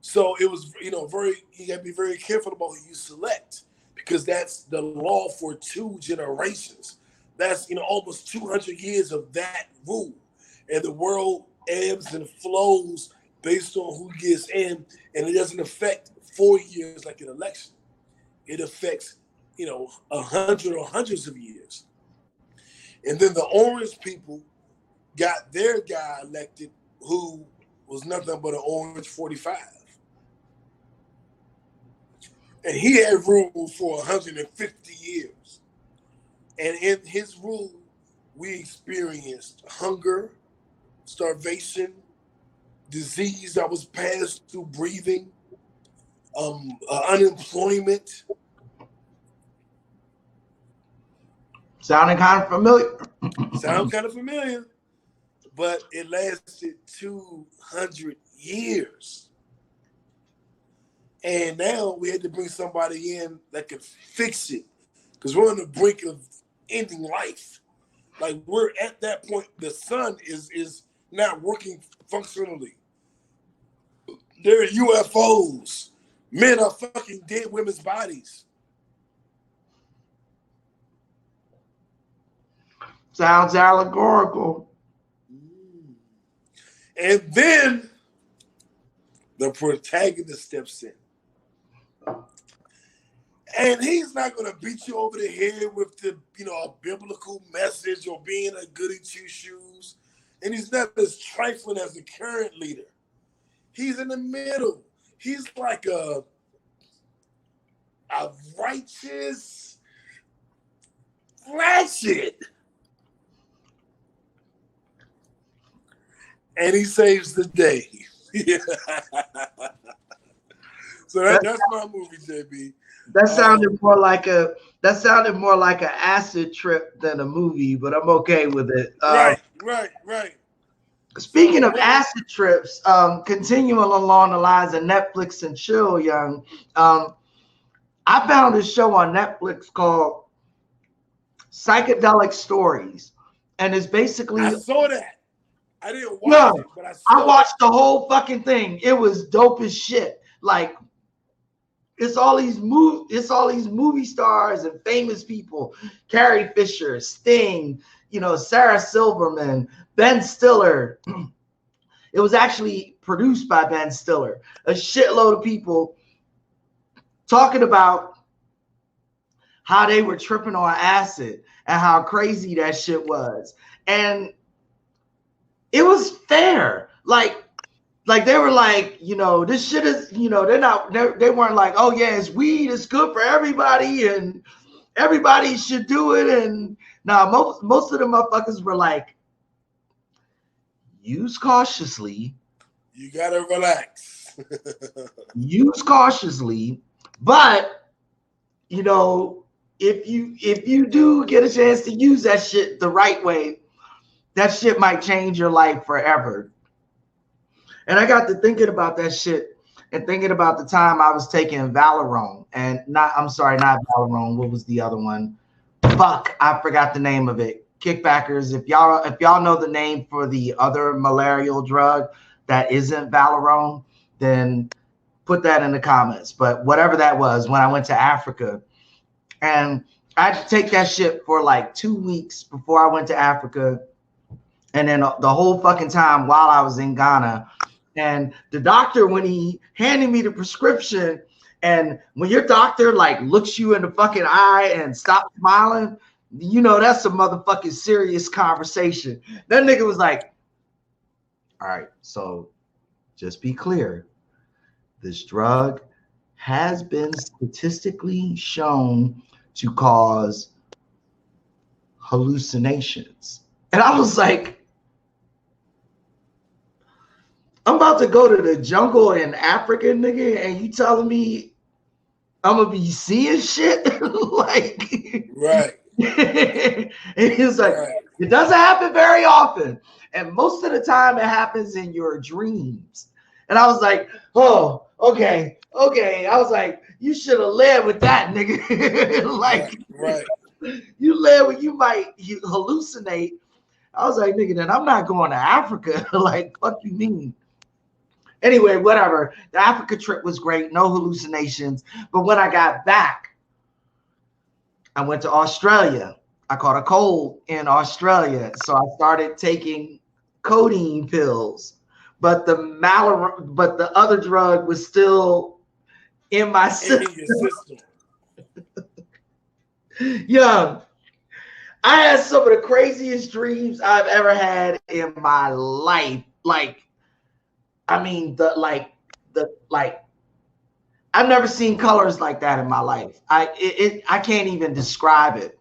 So it was, you got to be very careful about who you select because that's the law for 2 generations. That's, almost 200 years of that rule. And the world ebbs and flows based on who gets in. And it doesn't affect 4 years like an election. It affects, 100 or hundreds of years. And then the orange people got their guy elected who was nothing but an orange 45. And he had ruled for 150 years. And in his rule, we experienced hunger, starvation, disease that was passed through breathing, unemployment. Sounding kind of familiar. Sound kind of familiar, but it lasted 200 years. And now we had to bring somebody in that could fix it because we're on the brink of ending life. Like we're at that point, the sun is not working functionally. There are UFOs. Men are fucking dead women's bodies. Sounds allegorical. And then the protagonist steps in. And he's not going to beat you over the head with the, a biblical message or being a goody two shoes. And he's not as trifling as the current leader. He's in the middle. He's like a righteous ratchet. And he saves the day. So that's my movie, JB. That sounded more like an acid trip than a movie, but I'm okay with it. Right. Speaking of acid trips, continuing along the lines of Netflix and chill, young. I found a show on Netflix called Psychedelic Stories, and it's basically I saw that. I didn't watch it, but I watched the whole fucking thing. It was dope as shit. Like it's all these movie stars and famous people. Carrie Fisher, Sting, Sarah Silverman, Ben Stiller. It was actually produced by Ben Stiller. A shitload of people talking about how they were tripping on acid and how crazy that shit was. And it was fair. Like they were like, this shit is, they weren't like, oh yeah, it's weed, it's good for everybody and everybody should do it. And most of the motherfuckers were like, use cautiously. You gotta relax. Use cautiously, but if you do get a chance to use that shit the right way, that shit might change your life forever. And I got to thinking about that shit and thinking about the time I was taking Valerone and not Valerone. What was the other one? Fuck, I forgot the name of it. Kickbackers, if y'all know the name for the other malarial drug that isn't Valerone, then put that in the comments. But whatever that was, when I went to Africa, and I had to take that shit for like 2 weeks before I went to Africa, and then the whole fucking time while I was in Ghana. And the doctor, when he handed me the prescription, and when your doctor like looks you in the fucking eye and stops smiling, you know that's a motherfucking serious conversation. That nigga was like, all right, so just be clear. This drug has been statistically shown to cause hallucinations. And I was like, I'm about to go to the jungle in Africa, nigga, and you telling me I'm gonna be seeing shit? Like, right. And he was like, Right. It doesn't happen very often. And most of the time it happens in your dreams. And I was like, oh, okay. I was like, you should have led with that, nigga. Like, right. You led when you might hallucinate. I was like, nigga, then I'm not going to Africa. Like, fuck you mean? Anyway, whatever. The Africa trip was great. No hallucinations. But when I got back, I went to Australia. I caught a cold in Australia. So I started taking codeine pills. But the other drug was still in my system. Yeah. I had some of the craziest dreams I've ever had in my life. Like, I mean, I've never seen colors like that in my life. I can't even describe it.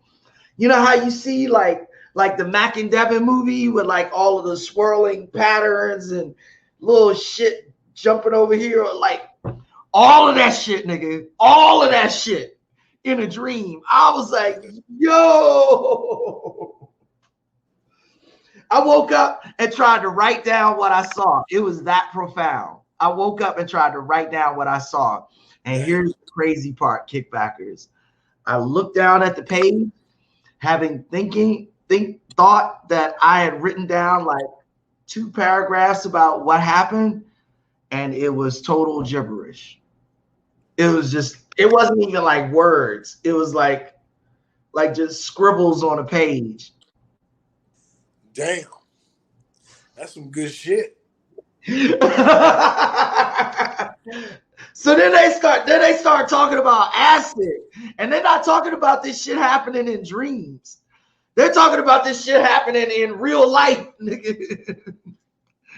You know how you see like the Mac and Devin movie with like all of the swirling patterns and little shit jumping over here, like all of that shit, nigga, all of that shit in a dream. I was like, yo. I woke up and tried to write down what I saw. It was that profound. I woke up and tried to write down what I saw. And here's the crazy part, kickbackers. I looked down at the page, having thought that I had written down like 2 paragraphs about what happened, and it was total gibberish. It wasn't even like words. It was like just scribbles on a page. Damn. That's some good shit. So then they start talking about acid, and they're not talking about this shit happening in dreams. They're talking about this shit happening in real life, nigga.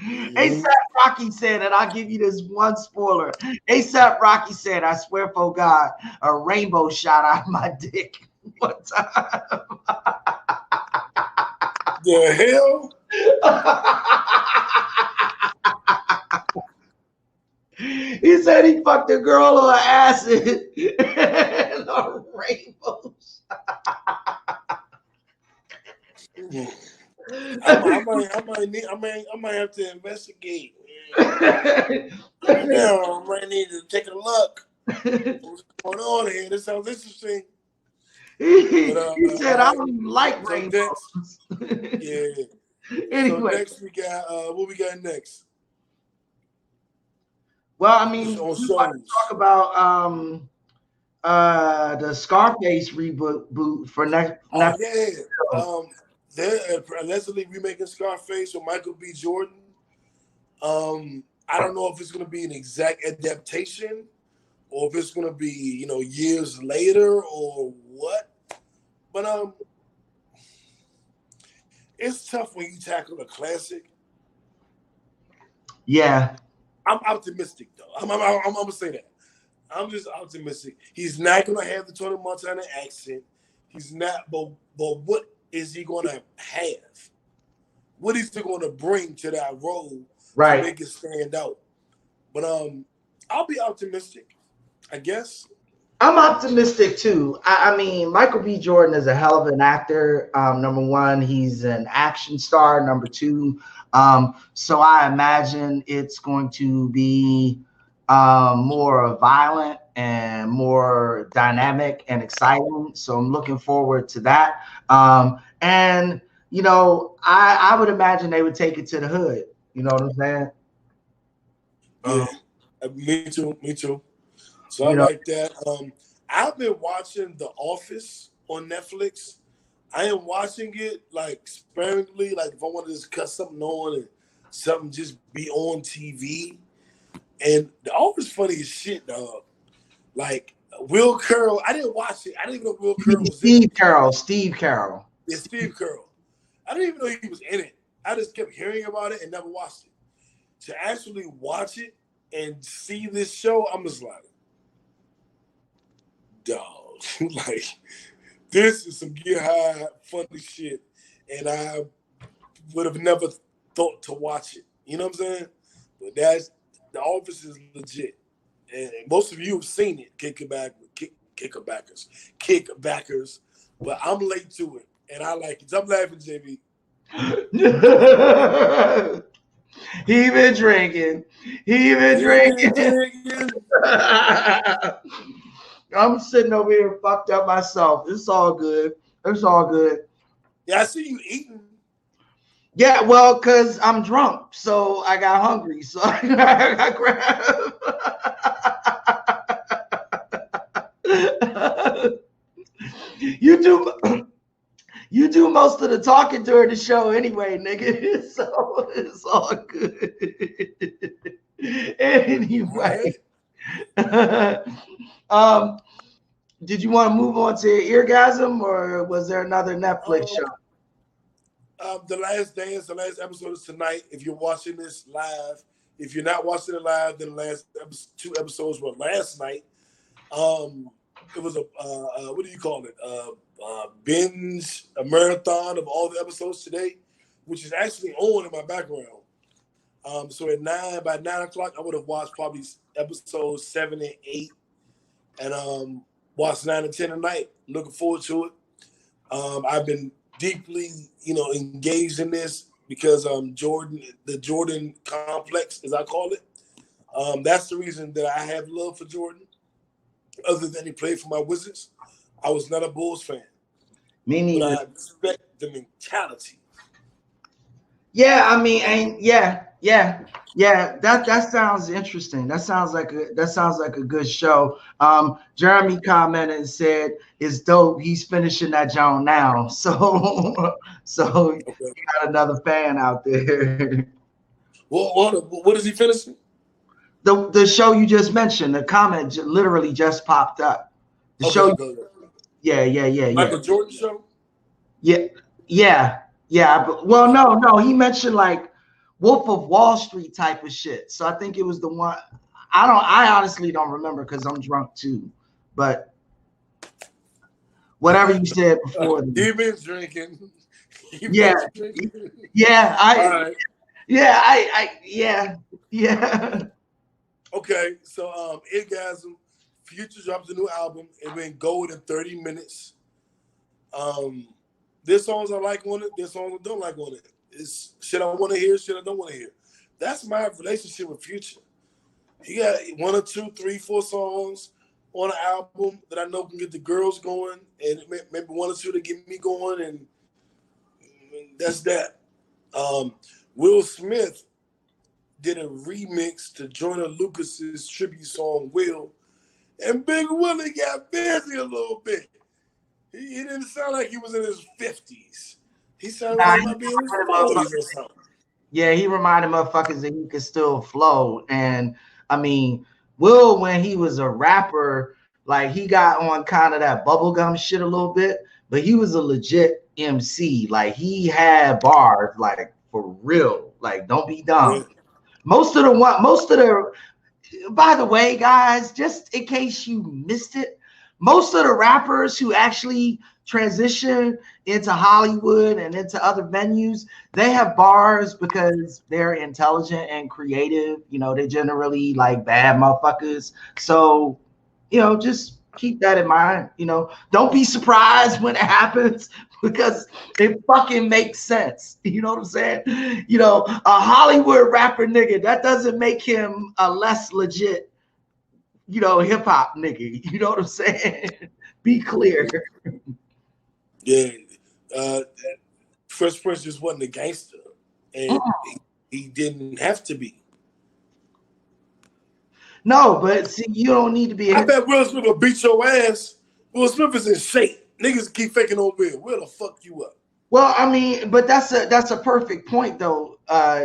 ASAP Rocky said, and I'll give you this one spoiler. ASAP Rocky said, I swear for God, a rainbow shot out of my dick one time. The hell? He said he fucked a girl on acid and a rainbow shot. I might have to investigate. Now I might need to take a look. What's going on here? This sounds interesting. He said, I don't even like rainbows. Yeah. Anyway. So next we got what we got next? Well, I mean, we want to talk about the Scarface reboot for next. They're allegedly remaking Scarface with Michael B. Jordan. I don't know if it's going to be an exact adaptation or if it's going to be, years later or what. But it's tough when you tackle a classic. Yeah. I'm optimistic, though. I'm going to say that. I'm just optimistic. He's not going to have the Tony Montana accent. He's not, but what is he going to have? What is he going to bring to that role to make it stand out? But I'll be optimistic, I guess. I'm optimistic too. I mean, Michael B. Jordan is a hell of an actor. Number one, he's an action star. Number two, so I imagine it's going to be more violent and more dynamic and exciting. So I'm looking forward to that. And you know, I would imagine they would take it to the hood. You know what I'm saying? Yeah, me too. Me too. So I You know, like that. I've been watching The Office on Netflix. I am watching it like sparingly, like if I want to just cut something on and something just be on TV. And The Office funny as shit, dog. Like Will Curl, I didn't watch it. I didn't even know Will Curl was in it. Steve Carroll. It's Steve Curl. I didn't even know he was in it. I just kept hearing about it and never watched it. To actually watch it and see this show, I'm just like, dog, like this is some get high funny shit, and I would have never thought to watch it. You know what I'm saying? But that's The Office is legit, and most of you have seen it. Kickbackers. But I'm late to it, and I like it. I'm laughing, JB. He been drinking. I'm sitting over here fucked up myself. It's all good. Yeah, I see you eating. Yeah, well, because I'm drunk, so I got hungry, so I grabbed. You do most of the talking during the show anyway, nigga. So it's all good. Anyway. Did you want to move on to Eargasm, or was there another Netflix show? The Last Dance, the last episode is tonight. If you're watching this live, if you're not watching it live, then the last two episodes were last night. It was a what do you call it? Binge, a marathon of all the episodes today, which is actually on in my background. So by 9 o'clock, I would have watched probably episodes 7 and 8, and watched 9 and 10 tonight. Looking forward to it. I've been deeply, engaged in this because the Jordan complex, as I call it. That's the reason that I have love for Jordan. Other than he played for my Wizards, I was not a Bulls fan. Me neither. But I respect the mentality. Yeah, I mean, yeah. That sounds interesting. That sounds like a good show. Jeremy commented and said it's dope. He's finishing that joint now, so okay. You got another fan out there. What is he finishing? The show you just mentioned. The comment literally just popped up. The show. Yeah. Michael Jordan show. Yeah. Well, no. He mentioned like Wolf of Wall Street type of shit. So I think it was the one. I honestly don't remember because I'm drunk too. But whatever you said before. You've been drinking. Yeah. Okay, so Eargasm, Future drops a new album. It went gold in 30 minutes. There's songs I like on it. There's songs I don't like on it. It's shit I want to hear, shit I don't want to hear. That's my relationship with Future. He got 1 or 2, 3, 4 songs on an album that I know can get the girls going, and maybe 1 or 2 to get me going, and that's that. Will Smith did a remix to Joyner Lucas's tribute song "Will," and Big Willie got busy a little bit. He didn't sound like he was in his 50s. He sounded like he might be in his 40s or something. Yeah, he reminded motherfuckers that he could still flow. And I mean, Will, when he was a rapper, like he got on kind of that bubblegum shit a little bit, but he was a legit MC. Like he had bars, like for real. Like don't be dumb. Yeah. By the way, guys, just in case you missed it, most of the rappers who actually transition into Hollywood and into other venues, they have bars because they're intelligent and creative. They're generally like bad motherfuckers. So, just keep that in mind. Don't be surprised when it happens because it fucking makes sense. You know what I'm saying? A Hollywood rapper nigga, that doesn't make him a less legit you know, hip hop nigga. You know what I'm saying? Be clear. Yeah. Fresh Prince just wasn't a gangster, and he didn't have to be. No, but see, you don't need to be. I bet Will Smith will beat your ass. Will Smith is in shape. Niggas keep faking on Will. Will will fuck you up. Well, I mean, but that's a perfect point though,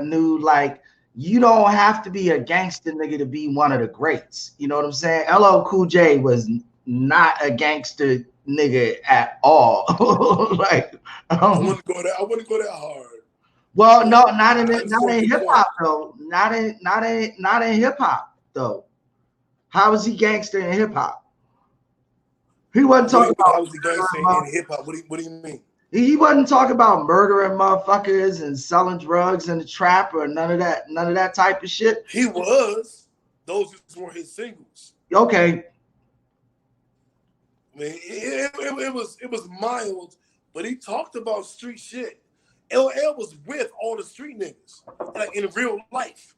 New. Like, you don't have to be a gangster nigga to be one of the greats. You know what I'm saying? LL Cool J was not a gangster nigga at all. Like, I wouldn't go that hard. well, no, not in hip point. hop though. Not in hip hop though. How is he gangster in hip hop? He wasn't talking about. How was he gangster in hip hop? What do you mean? He wasn't talking about murdering motherfuckers and selling drugs in the trap or none of that type of shit. He was. Those were his singles. Okay. I mean, it was mild, but he talked about street shit. LL was with all the street niggas, like in real life.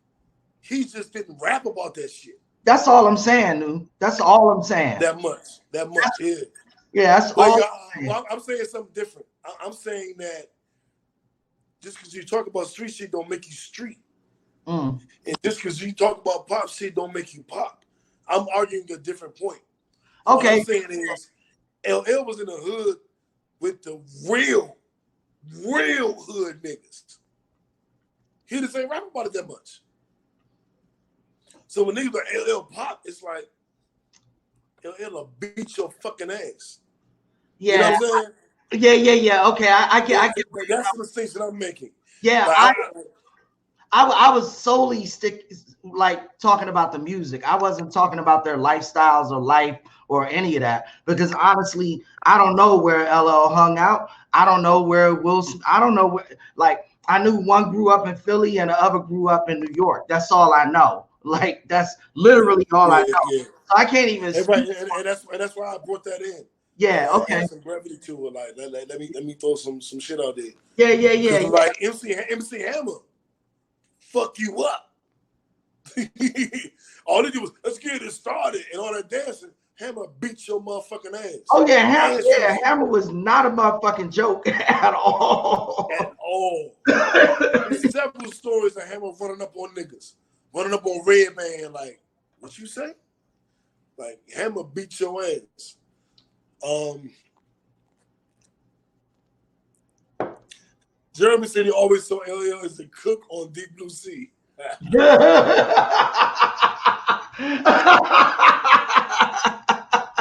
He just didn't rap about that shit. That's all I'm saying, dude. That's all I'm saying. That much, yeah. Yeah, that's all. I'm saying something different. I'm saying that just because you talk about street shit don't make you street. And just because you talk about pop shit don't make you pop. I'm arguing a different point. Okay. What I'm saying is LL was in the hood with the real hood niggas. He just ain't rap about it that much. So when niggas like LL pop, it's like LL will beat your fucking ass. Yeah. You know what I'm saying? Yeah. Okay, I get. That's the distinction I'm making. Yeah, like, I was solely talking about the music. I wasn't talking about their lifestyles or life or any of that, because honestly, I don't know where LL hung out. I don't know where Wilson. I don't know where. Like, I knew one grew up in Philly and the other grew up in New York. That's all I know. Like, that's literally all I know. Yeah. So I can't even. And that's why I brought that in. Yeah. Okay. Add some brevity to it. Like, let me throw some shit out there. Yeah. Like MC Hammer, fuck you up. All they do was let's get it started and all that dancing. Hammer beat your motherfucking ass. Oh yeah, Hammer was not a motherfucking joke at all. At all. There's several stories of Hammer running up on niggas, running up on Redman. Like, what you say? Like, Hammer beat your ass. Jeremy said he always saw LL as the cook on Deep Blue Sea.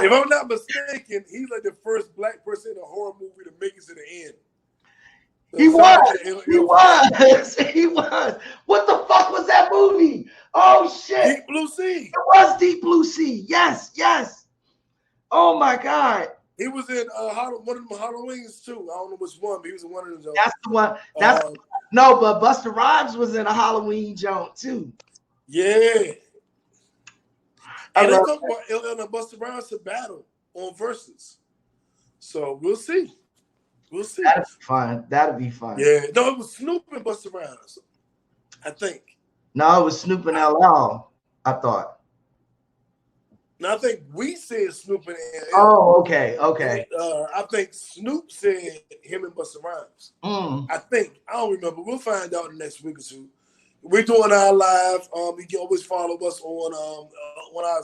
If I'm not mistaken, he's like the first black person in a horror movie to make it to the end. So he was. What the fuck was that movie? Oh shit! Deep Blue Sea. It was Deep Blue Sea. Yes. Oh my god. He was in one of them Halloweens too. I don't know which one, but he was in one of them. That's the one. No, but Busta Rhymes was in a Halloween joint too. Yeah. And they talk about LL and Busta Rhymes to battle on Versus. So we'll see. That'd be fun. Yeah. No, it was Snoop and Busta Rhymes, I think. No, it was Snoop and LL, I thought. Now I think we said Snoop and LL. Oh, okay. I think Snoop said him and Busta Rhymes. I think. I don't remember. We'll find out in the next week or two. We're doing our live. You can always follow us on our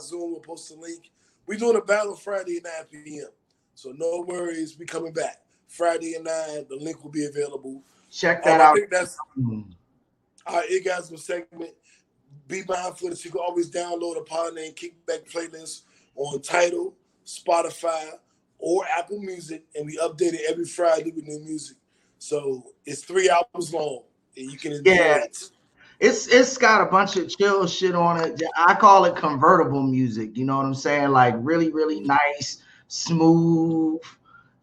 Zoom. We'll post a link. We're doing a battle Friday at 9 p.m. So no worries. We coming back Friday at 9. The link will be available. Check that out. I think that's our Egasm segment. Be mindful that you can always download a Partner and Kickback playlist on Tidal, Spotify, or Apple Music, and we update it every Friday with new music. So it's 3 hours long, and you can enjoy it. It's got a bunch of chill shit on it. I call it convertible music. You know what I'm saying? Like really, really nice, smooth.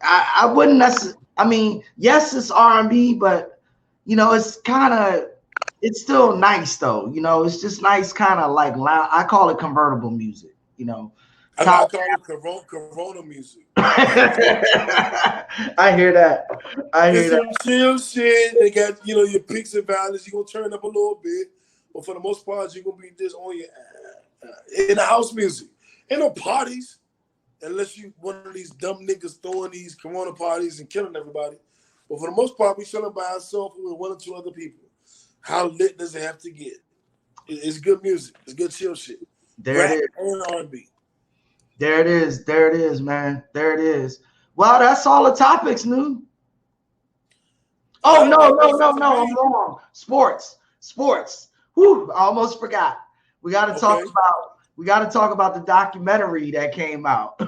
I wouldn't necessarily. I mean, yes, it's R&B, but you know, it's still nice though. You know, it's just nice, kind of like loud. I call it convertible music. You know, I call it Corona music. I hear that. Some chill shit. They got, your peaks and valleys. You're gonna turn up a little bit, but for the most part, you're gonna be just on your in the house music. Ain't no parties unless you one of these dumb niggas throwing these Corona parties and killing everybody. But for the most part, we chilling by ourselves with one or two other people. How lit does it have to get? It's good music. It's good chill shit. There Rap it is. and R&B. There it is. There it is, man. There it is. Well, that's all the topics, new. Oh, no. I'm wrong. Sports. Whew, I almost forgot. We got to talk about the documentary that came out.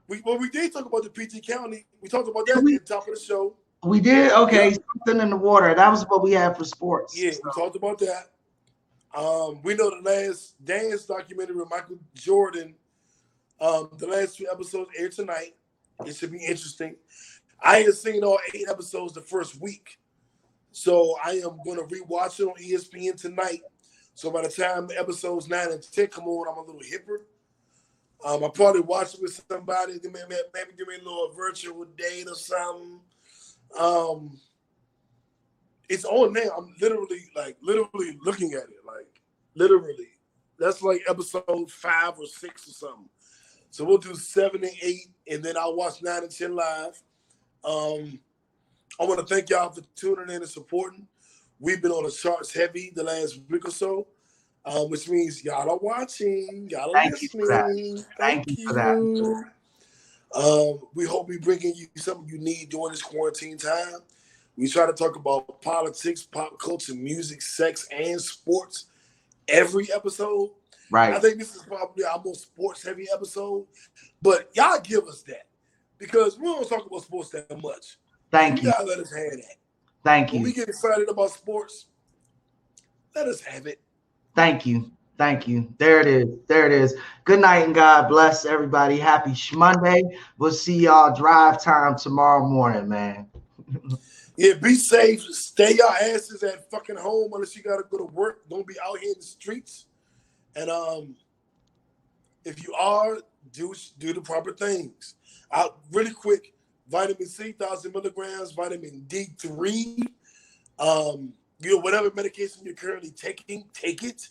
we did talk about the PG County. We talked about that at the top of the show. We did? Okay, something in the water. That was what we had for sports. Yeah, we talked about that. We know the last dance documentary with Michael Jordan. The last 2 episodes aired tonight. It should be interesting. I ain't seen all 8 episodes the first week. So I am going to rewatch it on ESPN tonight. So by the time episodes 9 and 10 come on, I'm a little hipper. I'll probably watch it with somebody. Maybe give me a little virtual date or something. It's on there. I'm literally looking at it. Like, literally. That's like episode 5 or 6 or something. So we'll do 7 and 8, and then I'll watch 9 and 10 live. I want to thank y'all for tuning in and supporting. We've been on the charts heavy the last week or so, which means y'all are watching, y'all are listening. Thank you for that. We hope we're bringing you something you need during this quarantine time. We try to talk about politics, pop culture, music, sex, and sports every episode. Right. I think this is probably our most sports-heavy episode, but y'all give us that because we don't talk about sports that much. Thank you. You gotta let us have that. Thank you. When we get excited about sports, let us have it. Thank you. There it is. Good night and God bless everybody. Happy Monday. We'll see y'all drive time tomorrow morning, man. Yeah, be safe. Stay your asses at fucking home unless you gotta go to work. Don't be out here in the streets. And if you are, do the proper things. Really quick, vitamin C, 1,000 milligrams, vitamin D3. Whatever medication you're currently taking, take it.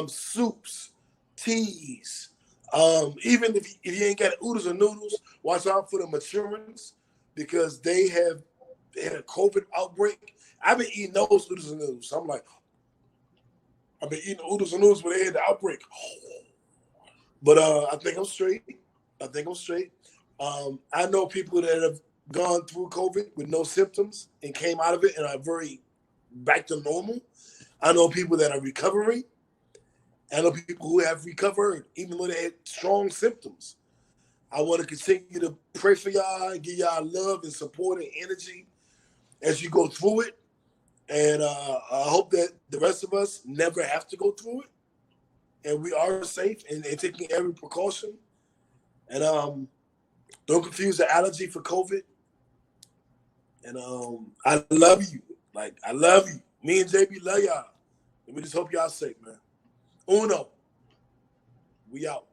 Soups, teas. Even if you ain't got oodles or noodles, watch out for the maturins because they had a COVID outbreak. I've been eating those oodles and noodles. So I'm like, I've been eating oodles and noodles when they had the outbreak. But I think I'm straight. I know people that have gone through COVID with no symptoms and came out of it and are very back to normal. I know people that are recovering. I know people who have recovered even though they had strong symptoms. I want to continue to pray for y'all and give y'all love and support and energy as you go through it. And I hope that the rest of us never have to go through it. And we are safe and taking every precaution. And don't confuse the allergy for COVID. And I love you. Like, I love you. Me and JB love y'all. And we just hope y'all safe, man. Uno. We out.